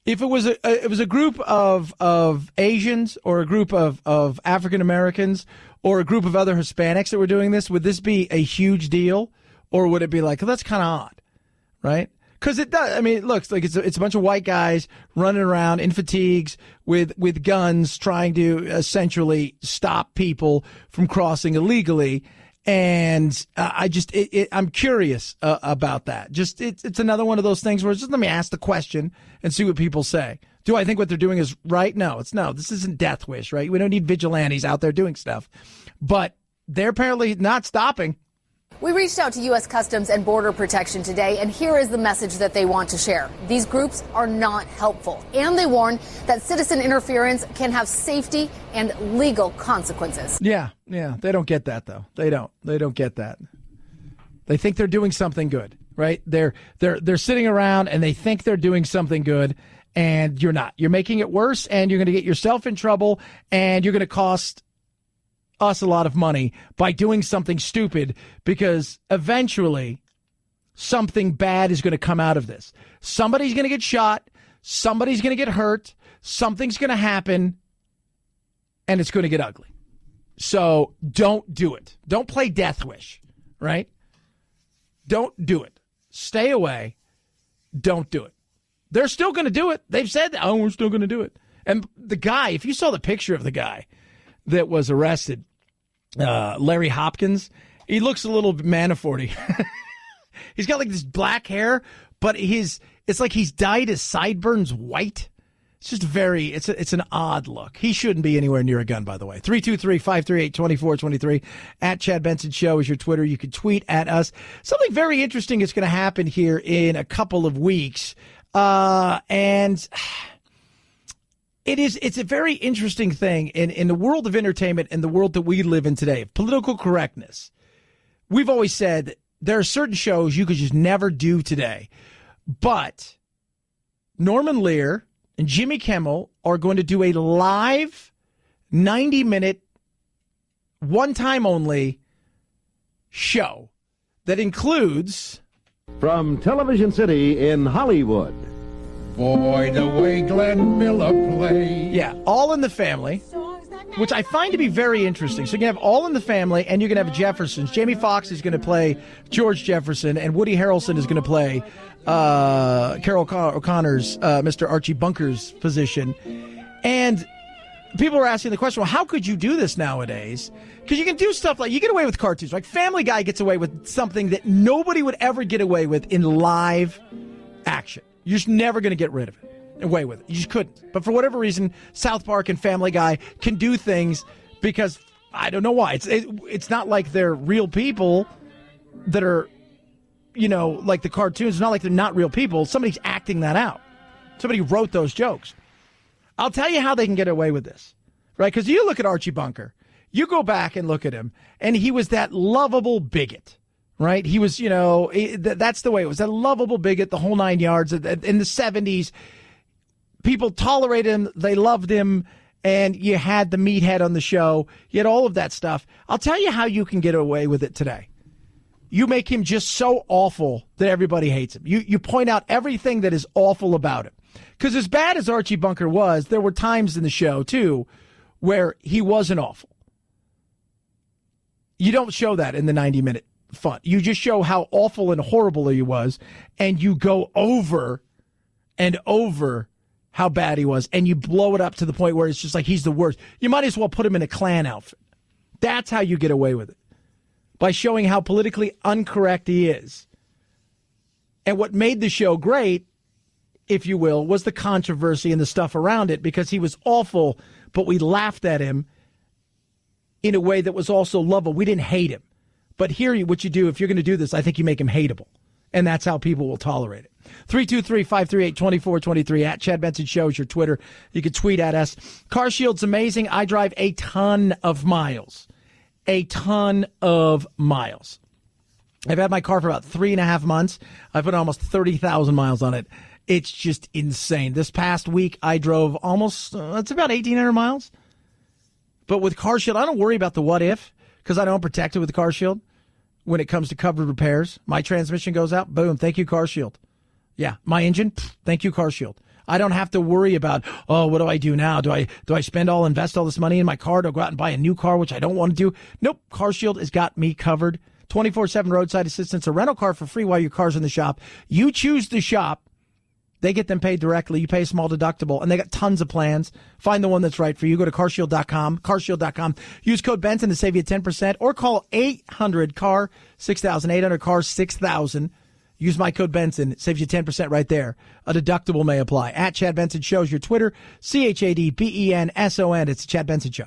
If it was a group of Asians or a group of African Americans or a group of other Hispanics that were doing this, would this be a huge deal? Or would it be like, well, that's kind of odd, right? Because it does. I mean, it looks like it's a bunch of white guys running around in fatigues with guns trying to essentially stop people from crossing illegally. And I'm curious about that. Just it's another one of those things where just let me ask the question and see what people say. Do I think what they're doing is right? No, this isn't Death Wish, right? We don't need vigilantes out there doing stuff. But they're apparently not stopping. We reached out to U.S. Customs and Border Protection today, and here is the message that they want to share. These groups are not helpful, and they warn that citizen interference can have safety and legal consequences. Yeah, they don't get that, though. They don't get that. They think they're doing something good, right? They're sitting around, and they think they're doing something good, and you're not. You're making it worse, and you're going to get yourself in trouble, and you're going to cost us a lot of money by doing something stupid, because eventually something bad is going to come out of this. Somebody's going to get shot. Somebody's going to get hurt. Something's going to happen, and it's going to get ugly. So don't do it. Don't play Death Wish, right? Don't do it. Stay away. Don't do it. They're still going to do it. They've said, oh, we're still going to do it. And the guy, if you saw the picture of the guy that was arrested, Larry Hopkins, he looks a little Manafort-y. He's got like this black hair, but it's like he's dyed his sideburns white. It's just it's an odd look. He shouldn't be anywhere near a gun, by the way. 323-538-2423 at Chad Benson Show is your Twitter. You can tweet at us. Something very interesting is going to happen here in a couple of weeks. And it's a very interesting thing in the world of entertainment and the world that we live in today, political correctness. We've always said that there are certain shows you could just never do today. But Norman Lear and Jimmy Kimmel are going to do a live 90-minute, one-time only show that includes... From Television City in Hollywood. Boy, the way Glenn Miller plays. Yeah, All in the Family, which I find to be very interesting. So you can have All in the Family, and you're going to have Jeffersons. Jamie Foxx is going to play George Jefferson, and Woody Harrelson is going to play Carol O'Connor's Mr. Archie Bunker's position. And people are asking the question, well, how could you do this nowadays? Because you can do stuff like, you get away with cartoons. Like Family Guy gets away with something that nobody would ever get away with in live action. You're just never going to get rid of it, away with it. You just couldn't. But for whatever reason, South Park and Family Guy can do things because I don't know why. It's not like they're real people that are, like the cartoons. It's not like they're not real people. Somebody's acting that out. Somebody wrote those jokes. I'll tell you how they can get away with this, right? Because you look at Archie Bunker. You go back and look at him, and he was that lovable bigot. Right? He was, that's the way it was. That lovable bigot, the whole 9 yards. In the 70s, people tolerated him. They loved him. And you had the meathead on the show. You had all of that stuff. I'll tell you how you can get away with it today. You make him just so awful that everybody hates him. You point out everything that is awful about him. Because as bad as Archie Bunker was, there were times in the show, too, where he wasn't awful. You don't show that in the 90-minute fun. You just show how awful and horrible he was, and you go over and over how bad he was, and you blow it up to the point where it's just like he's the worst. You might as well put him in a Klan outfit. That's how you get away with it, by showing how politically incorrect he is. And what made the show great, if you will, was the controversy and the stuff around it, because he was awful, but we laughed at him in a way that was also lovable. We didn't hate him. But here, what you do, if you're going to do this, I think you make him hateable. And that's how people will tolerate it. 323-538-2423 at Chad Benson Show is your Twitter. You can tweet at us. Car Shield's amazing. I drive a ton of miles. A ton of miles. I've had my car for about 3.5 months. I've put almost 30,000 miles on it. It's just insane. This past week, I drove almost, it's about 1,800 miles. But with CarShield, I don't worry about the what if, because I don't protect it with the CarShield. When it comes to covered repairs, my transmission goes out, boom, thank you, CarShield. Yeah, my engine, thank you, CarShield. I don't have to worry about, oh, what do I do now? Do I invest all this money in my car to go out and buy a new car, which I don't want to do? Nope, CarShield has got me covered. 24/7 roadside assistance, a rental car for free while your car's in the shop. You choose the shop. They get them paid directly. You pay a small deductible, and they got tons of plans. Find the one that's right for you. Go to carshield.com. Use code Benson to save you 10%, or call 800-CAR 6000, 800-CAR 6000. Use my code Benson. It saves you 10% right there. A deductible may apply. At Chad Benson Show is your Twitter. ChadBenson. It's the Chad Benson Show.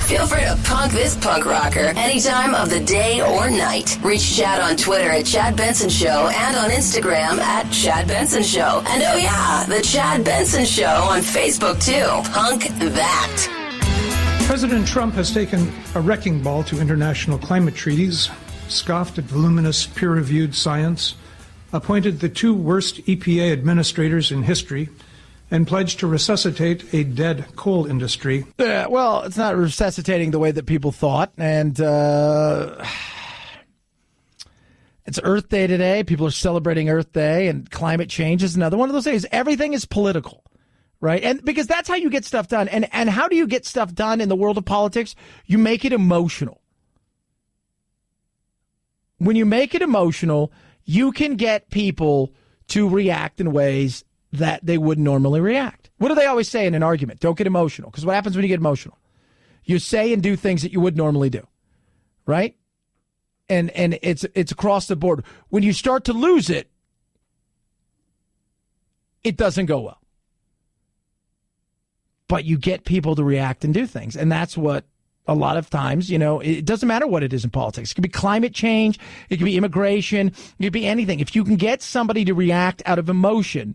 Feel free to punk this punk rocker any time of the day or night. Reach Chad on Twitter at Chad Benson Show and on Instagram at Chad Benson Show. And oh yeah, the Chad Benson Show on Facebook too. Punk that. President Trump has taken a wrecking ball to international climate treaties, scoffed at voluminous peer-reviewed science, appointed the 2 worst EPA administrators in history, and pledged to resuscitate a dead coal industry. Well, it's not resuscitating the way that people thought. And it's Earth Day today. People are celebrating Earth Day, and climate change is another one of those days. Everything is political, right? And because that's how you get stuff done. And how do you get stuff done in the world of politics? You make it emotional. When you make it emotional, you can get people to react in ways that they wouldn't normally react. What do they always say in an argument? Don't get emotional. Because what happens when you get emotional? You say and do things that you would normally do, right? And it's across the board. When you start to lose it, it doesn't go well. But you get people to react and do things. And that's what a lot of times, it doesn't matter what it is in politics. It could be climate change. It could be immigration. It could be anything. If you can get somebody to react out of emotion,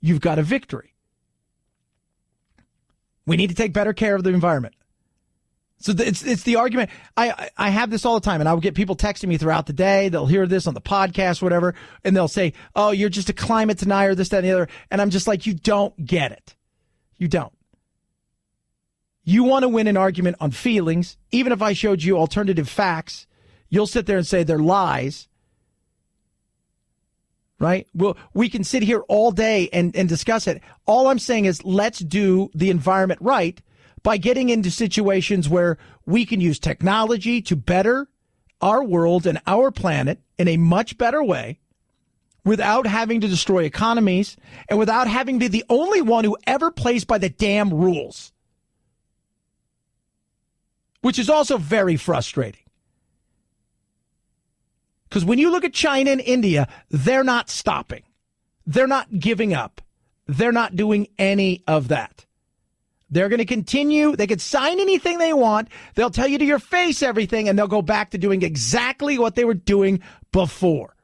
you've got a victory. We need to take better care of the environment. So it's the argument. I have this all the time, and I will get people texting me throughout the day. They'll hear this on the podcast, whatever, and they'll say, oh, you're just a climate denier, this, that, and the other. And I'm just like, you don't get it. You don't. You want to win an argument on feelings. Even if I showed you alternative facts, you'll sit there and say they're lies. Right? Well, we can sit here all day and discuss it. All I'm saying is let's do the environment right by getting into situations where we can use technology to better our world and our planet in a much better way without having to destroy economies and without having to be the only one who ever plays by the damn rules, which is also very frustrating. Because when you look at China and India, they're not stopping. They're not giving up. They're not doing any of that. They're going to continue. They could sign anything they want. They'll tell you to your face everything, and they'll go back to doing exactly what they were doing before.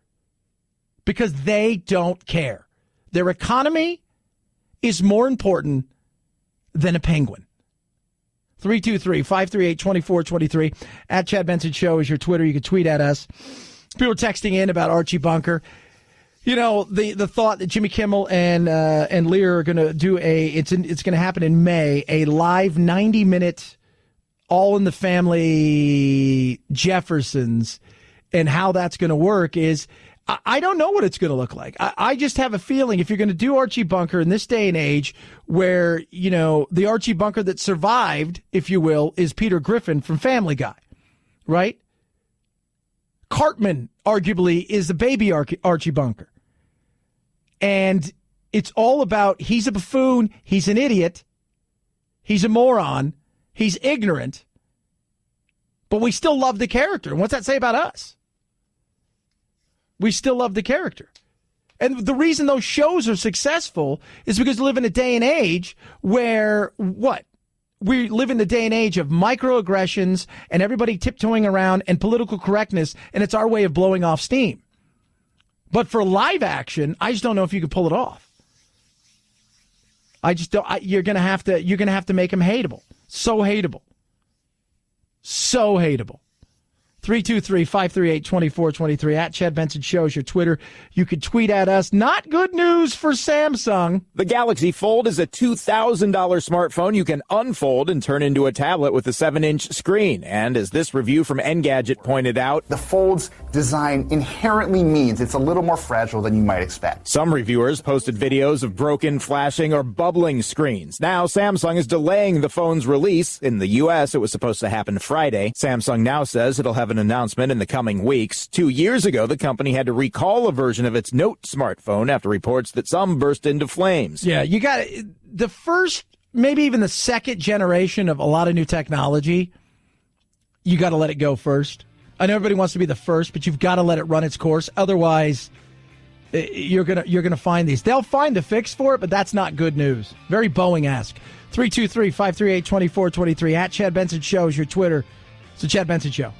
Because they don't care. Their economy is more important than a penguin. 323-538-2423. At Chad Benson Show is your Twitter. You can tweet at us. People are texting in about Archie Bunker. The thought that Jimmy Kimmel and Lear are going to do it's going to happen in May, a live 90-minute All in the Family Jeffersons, and how that's going to work is I don't know what it's going to look like. I just have a feeling if you're going to do Archie Bunker in this day and age where, the Archie Bunker that survived, if you will, is Peter Griffin from Family Guy, right? Cartman, arguably, is the baby Archie Bunker. And it's all about he's a buffoon, he's an idiot, he's a moron, he's ignorant, but we still love the character. And what's that say about us? We still love the character. And the reason those shows are successful is because we live in a day and age where, we live in the day and age of microaggressions and everybody tiptoeing around and political correctness, and it's our way of blowing off steam. But for live action, I just don't know if you could pull it off. I just don't. You're gonna have to make them hateable. So hateable. So hateable. 323-538-2423 at Chad Benson Show is your Twitter. You could tweet at us. Not good news for Samsung. The Galaxy Fold is a $2,000 smartphone you can unfold and turn into a tablet with a 7-inch screen. And as this review from Engadget pointed out, the Fold's design inherently means it's a little more fragile than you might expect. Some reviewers posted videos of broken, flashing, or bubbling screens. Now Samsung is delaying the phone's release. In the U.S., it was supposed to happen Friday. Samsung now says it'll have an announcement in the coming weeks. 2 years ago, the company had to recall a version of its Note smartphone after reports that some burst into flames. Yeah, you got the first, maybe even the second generation of a lot of new technology. You got to let it go first. I know everybody wants to be the first, but you've got to let it run its course. Otherwise, you're gonna find these. They'll find the fix for it, but that's not good news. Very Boeing-esque. 323-538-2423 at Chad Benson Show is your Twitter. It's the Chad Benson Show.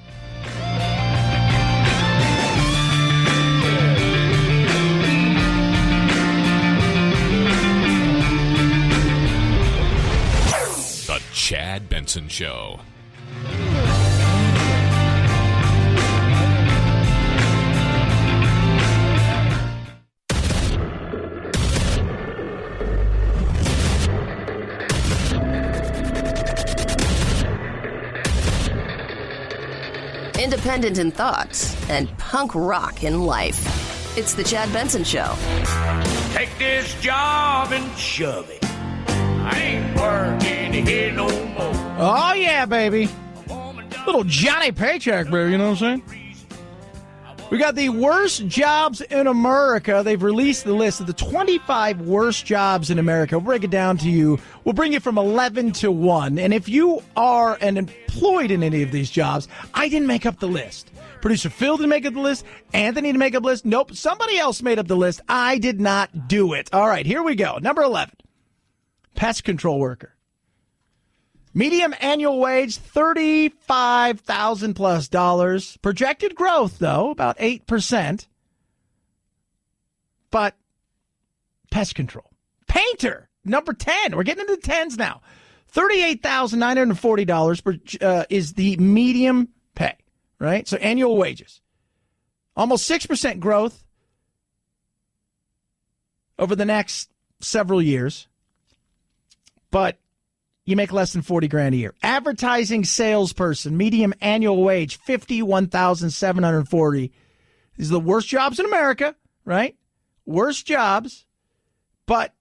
The Chad Benson Show. Independent in thoughts and punk rock in life. It's the Chad Benson Show. Take this job and shove it. I ain't working here no more. Oh, yeah, baby. Little Johnny Paycheck, baby, you know what I'm saying? We got the worst jobs in America. They've released the list of the 25 worst jobs in America. We'll break it down to you. We'll bring you from 11 to 1. And if you are employed in any of these jobs, I didn't make up the list. Producer Phil didn't make up the list. Anthony didn't make up the list. Nope, somebody else made up the list. I did not do it. All right, here we go. Number 11, pest control worker. Medium annual wage, $35,000 plus dollars. Projected growth, though, about 8%. But pest control. Painter, number 10. We're getting into the tens now. $38,940 is the medium pay, right? So annual wages. Almost 6% growth over the next several years. But you make less than $40,000 a year. Advertising salesperson, medium annual wage, $51,740. These are the worst jobs in America, right? Worst jobs. But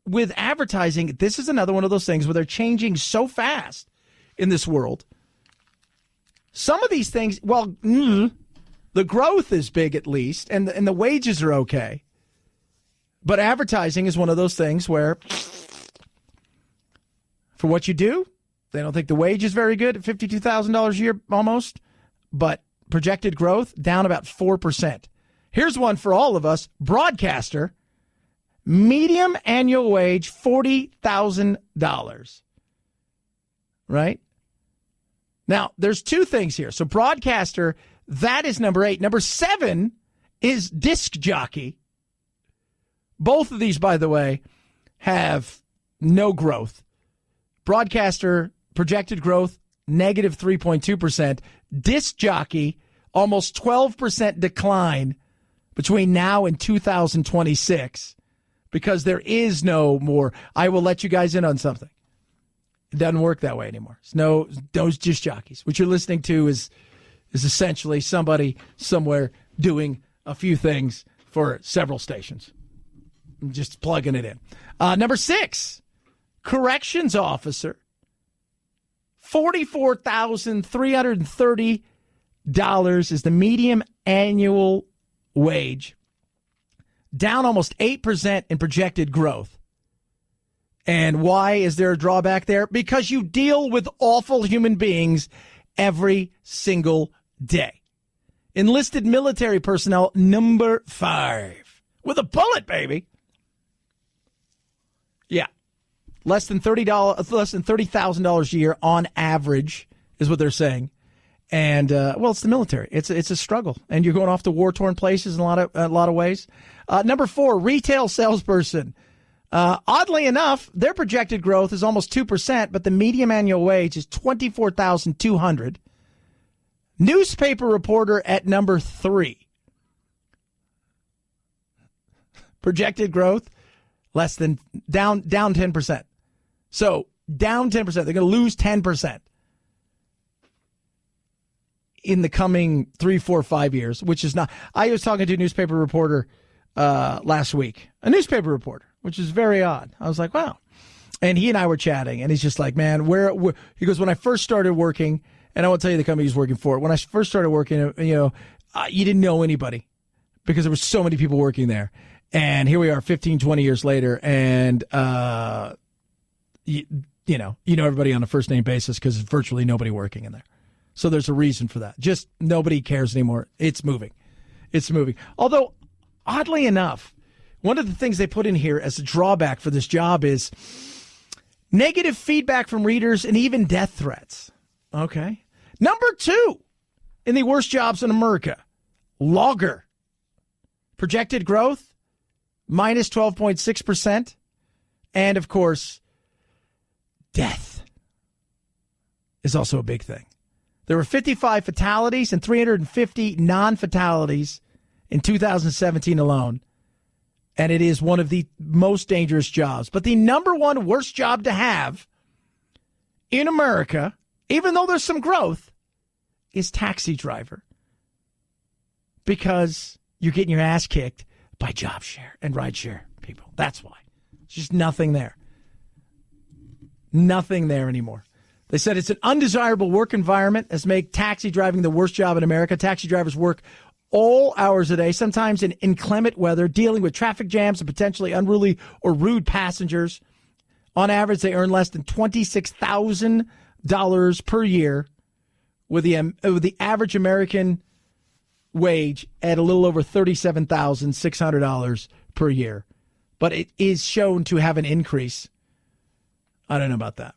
with advertising, this is another one of those things where they're changing so fast in this world. Some of these things, well, the growth is big at least, and the wages are okay. But advertising is one of those things where, for what you do, they don't think the wage is very good at $52,000 a year almost, but projected growth down about 4%. Here's one for all of us. Broadcaster, medium annual wage, $40,000. Right? Now, there's two things here. So broadcaster, that is number 8. Number 7 is disc jockey. Both of these, by the way, have no growth. Broadcaster, projected growth, negative 3.2%. Disc jockey, almost 12% decline between now and 2026 because there is no more. I will let you guys in on something. It doesn't work that way anymore. It's no, those disc jockeys. What you're listening to is essentially somebody somewhere doing a few things for several stations. I'm just plugging it in. Number 6. Corrections officer, $44,330 is the median annual wage, down almost 8% in projected growth. And why is there a drawback there? Because you deal with awful human beings every single day. Enlisted military personnel, number 5, with a bullet, baby. Yeah. Less than $30,000 a year on average is what they're saying, and well, it's the military. It's a struggle, and you're going off to war-torn places in a lot of ways. Number 4, retail salesperson, Oddly enough, their projected growth is almost 2%, but the median annual wage is $24,200. Newspaper reporter at number 3. Projected growth less than down 10%. So down 10%. They're going to lose 10% in the coming 3, 4, 5 years, which is not. I was talking to a newspaper reporter last week, a newspaper reporter, which is very odd. I was like, wow. And he and I were chatting, and he's just like, man, where he goes, when I first started working, and I won't tell you the company he's working for. When I first started working, you didn't know anybody because there were so many people working there. And here we are 15, 20 years later, and you know everybody on a first name basis because there's virtually nobody working in there. So there's a reason for that. Just nobody cares anymore. It's moving. Although, oddly enough, one of the things they put in here as a drawback for this job is negative feedback from readers and even death threats. Okay. Number 2 in the worst jobs in America, logger. Projected growth, minus 12.6%. And, of course, death is also a big thing. There were 55 fatalities and 350 non-fatalities in 2017 alone. And it is one of the most dangerous jobs. But the number 1 worst job to have in America, even though there's some growth, is taxi driver. Because you're getting your ass kicked by job share and ride share people. That's why. There's just nothing there. Nothing there anymore. They said it's an undesirable work environment as make taxi driving the worst job in America. Taxi drivers work all hours a day, sometimes in inclement weather, dealing with traffic jams and potentially unruly or rude passengers. On average, they earn less than $26,000 per year, with the average American wage at a little over $37,600 per year. But it is shown to have an increase. I don't know about that.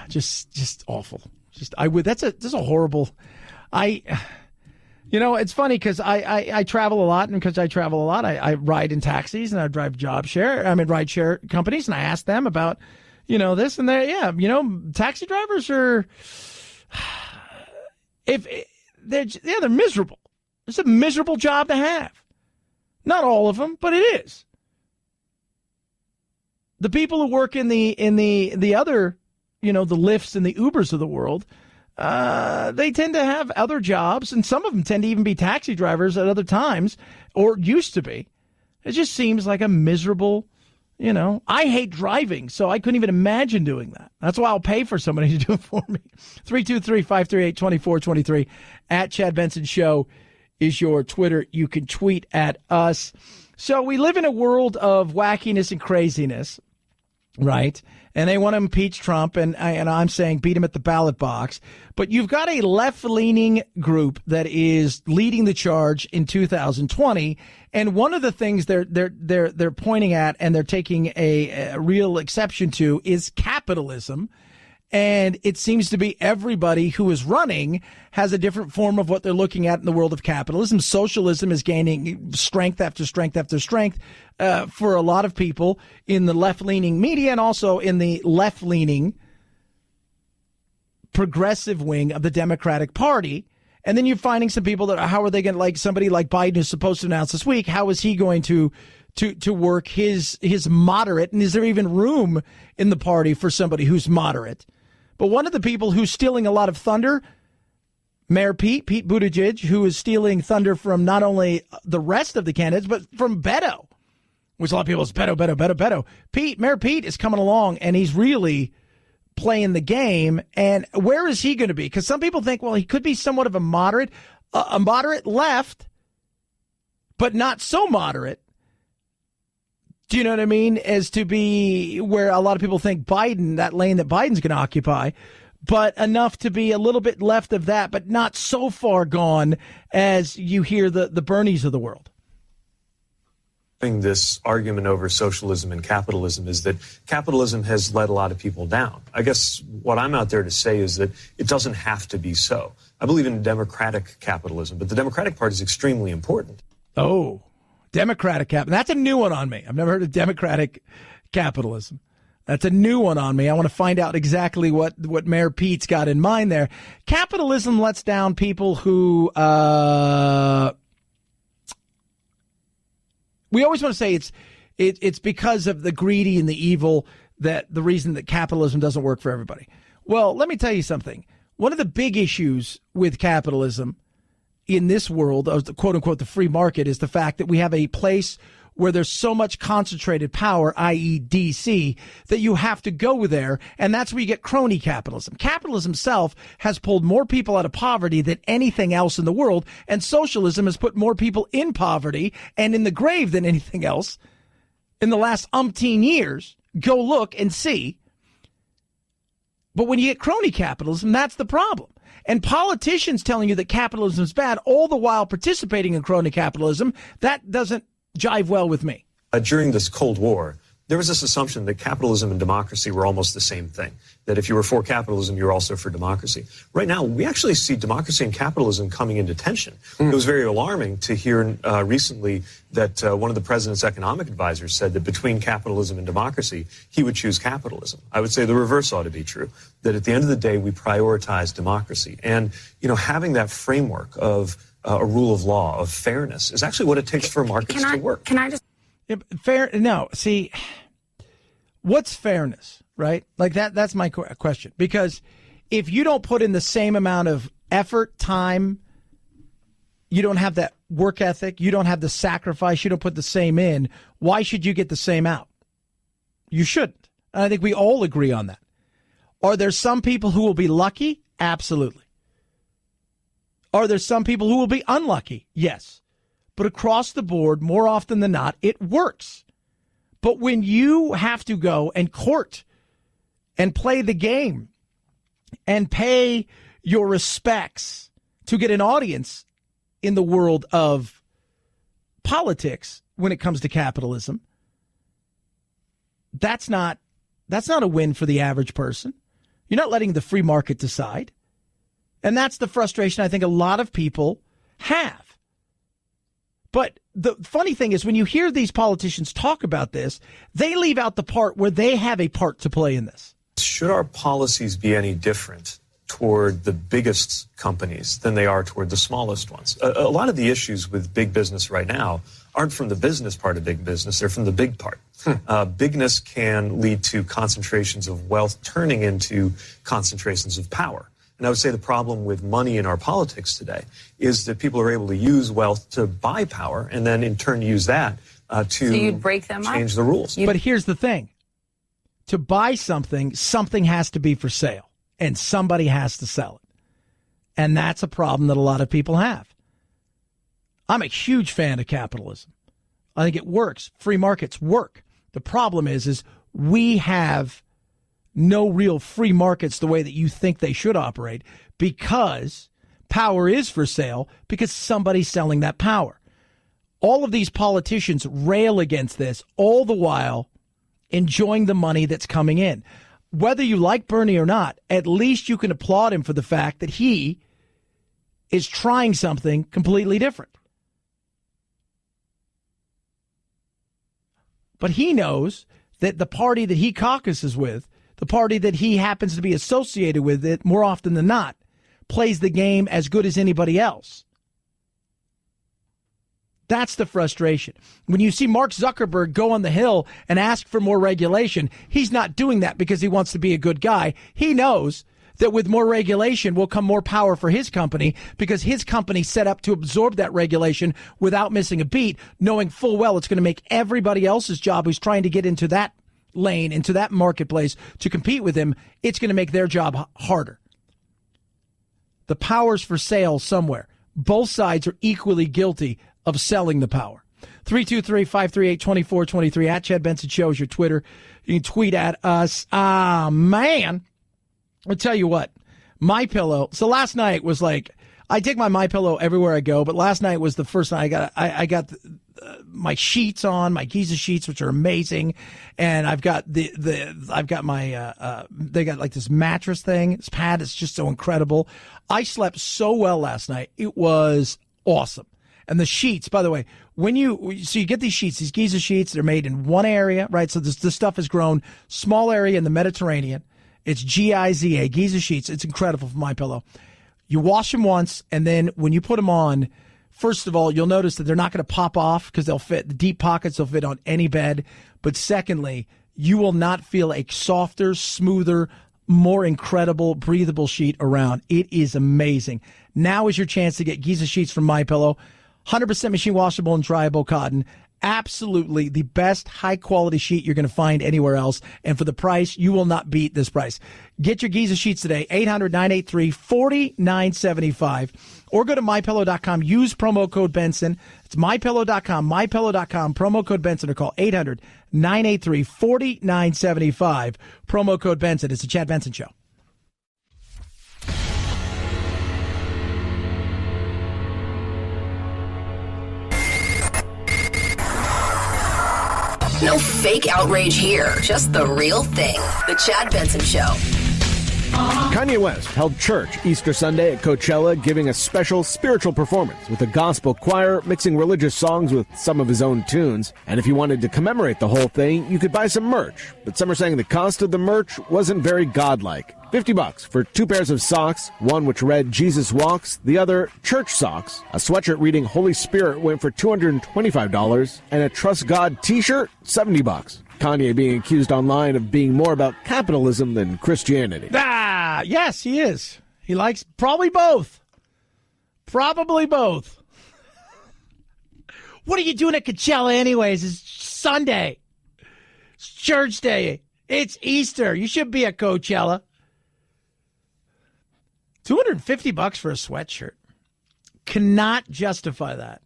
Just awful. That's a horrible. It's funny because I travel a lot, and because I travel a lot, I ride in taxis and I drive ride share companies, and I ask them about, this and that. Yeah, taxi drivers are, they're miserable. It's a miserable job to have. Not all of them, but it is. The people who work in the other, the Lyfts and the Ubers of the world, they tend to have other jobs, and some of them tend to even be taxi drivers at other times, or used to be. It just seems like a miserable, I hate driving, so I couldn't even imagine doing that. That's why I'll pay for somebody to do it for me. 323-538-2423 at Chad Benson Show is your Twitter. You can tweet at us. So we live in a world of wackiness and craziness, right? And they want to impeach Trump, and I'm saying beat him at the ballot box. But you've got a left-leaning group that is leading the charge in 2020, and one of the things they're pointing at and they're taking a real exception to is capitalism. And it seems to be everybody who is running has a different form of what they're looking at in the world of capitalism. Socialism is gaining strength after strength after strength for a lot of people in the left-leaning media and also in the left-leaning progressive wing of the Democratic Party. And then you're finding some people that, how are they going to, like somebody like Biden who's supposed to announce this week, how is he going to work his moderate, and is there even room in the party for somebody who's moderate? But one of the people who's stealing a lot of thunder, Mayor Pete Buttigieg, who is stealing thunder from not only the rest of the candidates, but from Beto, which a lot of people is Beto. Mayor Pete is coming along, and he's really playing the game. And where is he going to be? Because some people think, well, he could be somewhat of a moderate left, but not so moderate. Do you know what I mean? As to be where a lot of people think Biden, that lane that Biden's going to occupy, but enough to be a little bit left of that, but not so far gone as you hear the Bernies of the world. This argument over socialism and capitalism is that capitalism has let a lot of people down. I guess what I'm out there to say is that it doesn't have to be so. I believe in democratic capitalism, but the Democratic Party is extremely important. Oh, Democratic capitalism. That's a new one on me. I've never heard of democratic capitalism. That's a new one on me. I want to find out exactly what Mayor Pete's got in mind there. Capitalism lets down people who, we always want to say it's because of the greedy and the evil that the reason that capitalism doesn't work for everybody. Well, let me tell you something. One of the big issues with capitalism in this world of the quote unquote the free market is the fact that we have a place where there's so much concentrated power, i.e. DC, that you have to go there, and that's where you get crony capitalism. Capitalism itself has pulled more people out of poverty than anything else in the world, and socialism has put more people in poverty and in the grave than anything else in the last umpteen years. Go look and see. But when you get crony capitalism, that's the problem. And politicians telling you that capitalism is bad, all the while participating in crony capitalism, that doesn't jive well with me. During this Cold War, there was this assumption that capitalism and democracy were almost the same thing, that if you were for capitalism, you're also for democracy. Right now, we actually see democracy and capitalism coming into tension. It was very alarming to hear recently that one of the president's economic advisors said that between capitalism and democracy, he would choose capitalism. I would say the reverse ought to be true, that at the end of the day, we prioritize democracy. And, having that framework of a rule of law, of fairness, is actually what it takes for markets to work. Can I just... No, see, what's fairness, right? Like that's my question. Because if you don't put in the same amount of effort, time, you don't have that work ethic, you don't have the sacrifice, you don't put the same in, why should you get the same out? You shouldn't. And I think we all agree on that. Are there some people who will be lucky? Absolutely. Are there some people who will be unlucky? Yes. But across the board, more often than not, it works. But when you have to go and court and play the game and pay your respects to get an audience in the world of politics when it comes to capitalism, that's not a win for the average person. You're not letting the free market decide. And that's the frustration I think a lot of people have. But the funny thing is when you hear these politicians talk about this, they leave out the part where they have a part to play in this. Should our policies be any different toward the biggest companies than they are toward the smallest ones? A lot of the issues with big business right now aren't from the business part of big business, they're from the big part. Bigness can lead to concentrations of wealth turning into concentrations of power. And I would say the problem with money in our politics today is that people are able to use wealth to buy power and then in turn use that to so you'd break them change up? the rules. But here's the thing. To buy something, something has to be for sale and somebody has to sell it. And that's a problem that a lot of people have. I'm a huge fan of capitalism. I think it works. Free markets work. The problem is we have no real free markets the way that you think they should operate because power is for sale because somebody's selling that power. All of these politicians rail against this all the while enjoying the money that's coming in. Whether you like Bernie or not, at least you can applaud him for the fact that he is trying something completely different. But he knows that the party that he caucuses with, the party that he happens to be associated with it more often than not, plays the game as good as anybody else. That's the frustration. When you see Mark Zuckerberg go on the Hill and ask for more regulation, he's not doing that because he wants to be a good guy. He knows that with more regulation will come more power for his company because his company set up to absorb that regulation without missing a beat, knowing full well it's going to make everybody else's job who's trying to get into that lane, into that marketplace to compete with him, it's going to make their job harder. The power's for sale somewhere. Both sides are equally guilty of selling the power. 323-538-2423 at Chad Benson Show is your Twitter. You can tweet at us. Man, I'll tell you what, MyPillow. So last night was like, I take my MyPillow everywhere I go, but last night was the first night I got my sheets on, my Giza sheets, which are amazing, and I've got they got like this mattress thing, this pad. It's just so incredible. I slept so well last night. It was awesome. And the sheets, by the way, you get these sheets, these Giza sheets, they're made in one area, right? So this stuff is grown, small area in the Mediterranean. It's Giza, Giza sheets. It's incredible from MyPillow. You wash them once, and then when you put them on, first of all, you'll notice that they're not going to pop off because they'll fit, the deep pockets will fit on any bed. But secondly, you will not feel a softer, smoother, more incredible, breathable sheet around. It is amazing. Now is your chance to get Giza sheets from MyPillow. 100% machine washable and dryable cotton. Absolutely the best high-quality sheet you're going to find anywhere else. And for the price, you will not beat this price. Get your Giza sheets today, 800-983-4975. Or go to MyPillow.com. Use promo code Benson. It's MyPillow.com, MyPillow.com, promo code Benson, or call 800-983-4975. Promo code Benson. It's the Chad Benson Show. No fake outrage here, just the real thing. The Chad Benson Show. Kanye West held church Easter Sunday at Coachella, giving a special spiritual performance with a gospel choir, mixing religious songs with some of his own tunes. And if you wanted to commemorate the whole thing, you could buy some merch. But some are saying the cost of the merch wasn't very godlike. $50 for 2 pairs of socks, one which read Jesus Walks, the other church socks. A sweatshirt reading Holy Spirit went for $225, and a Trust God t-shirt, $70. Kanye being accused online of being more about capitalism than Christianity. Yes, he is. He likes probably both. Probably both. What are you doing at Coachella anyways? It's Sunday. It's church day. It's Easter. You should be at Coachella. $250 for a sweatshirt. Cannot justify that.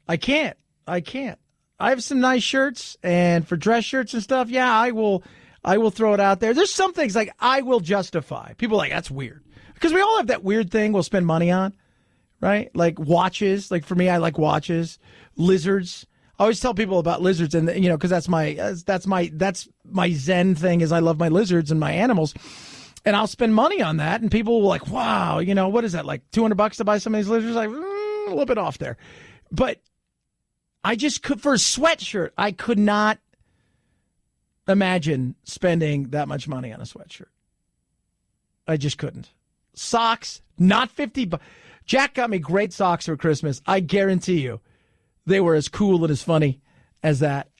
I can't. I have some nice shirts, and for dress shirts and stuff, yeah, I will throw it out there. There's some things like I will justify. People are like, that's weird. Because we all have that weird thing we'll spend money on, right? Like watches. Like for me, I like watches. Lizards. I always tell people about lizards, and because that's my Zen thing is I love my lizards and my animals. And I'll spend money on that, and people will like, wow, what is that, like $200 to buy some of these lizards? Like, a little bit off there. But I just could, for a sweatshirt, I could not imagine spending that much money on a sweatshirt. I just couldn't. Socks, not $50. Jack got me great socks for Christmas. I guarantee you they were as cool and as funny as that.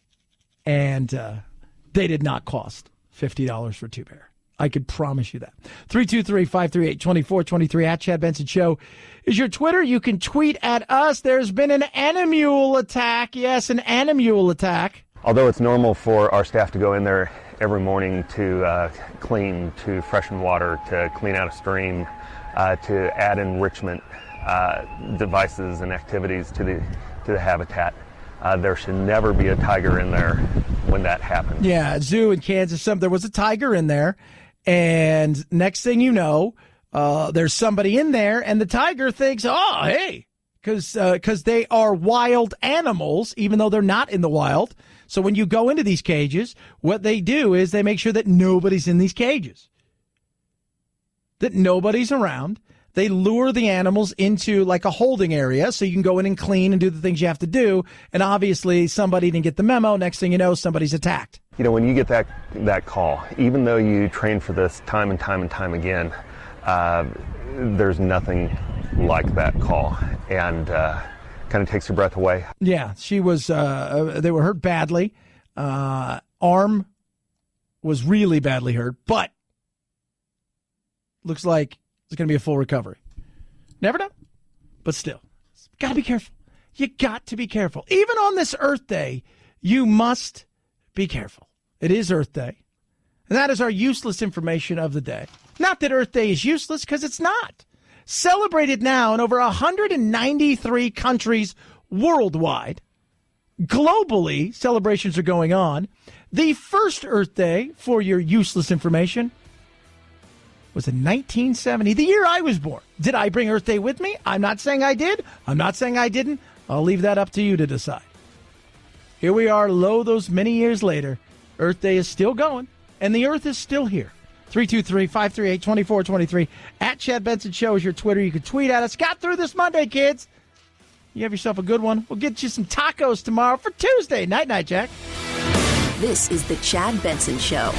And they did not cost $50 for 2 pair. I could promise you that. 323-538-2423 at Chad Benson Show is your Twitter. You can tweet at us. There's been an animal attack. Yes, an animal attack. Although it's normal for our staff to go in there every morning to clean, to freshen water, to clean out a stream, to add enrichment devices and activities to the habitat, there should never be a tiger in there when that happens. Yeah, zoo in Kansas, there was a tiger in there. And next thing you know, there's somebody in there, and the tiger thinks, oh, hey, because they are wild animals, even though they're not in the wild. So when you go into these cages, what they do is they make sure that nobody's in these cages, that nobody's around. They lure the animals into like a holding area so you can go in and clean and do the things you have to do. And obviously somebody didn't get the memo. Next thing you know, somebody's attacked. When you get that call, even though you train for this time and time and time again, there's nothing like that call, and kind of takes your breath away. Yeah, she was, they were hurt badly. Arm was really badly hurt, but looks like it's going to be a full recovery. Never know, but still, got to be careful. You got to be careful. Even on this Earth Day, you must be careful. It is Earth Day, and that is our useless information of the day. Not that Earth Day is useless, because it's not. Celebrated now in over 193 countries worldwide. Globally, celebrations are going on. The first Earth Day, for your useless information, was in 1970, the year I was born. Did I bring Earth Day with me? I'm not saying I did. I'm not saying I didn't. I'll leave that up to you to decide. Here we are, those many years later. Earth Day is still going, and the Earth is still here. 323-538-2423. At Chad Benson Show is your Twitter. You can tweet at us. Got through this Monday, kids. You have yourself a good one. We'll get you some tacos tomorrow for Tuesday. Night, Jack. This is the Chad Benson Show.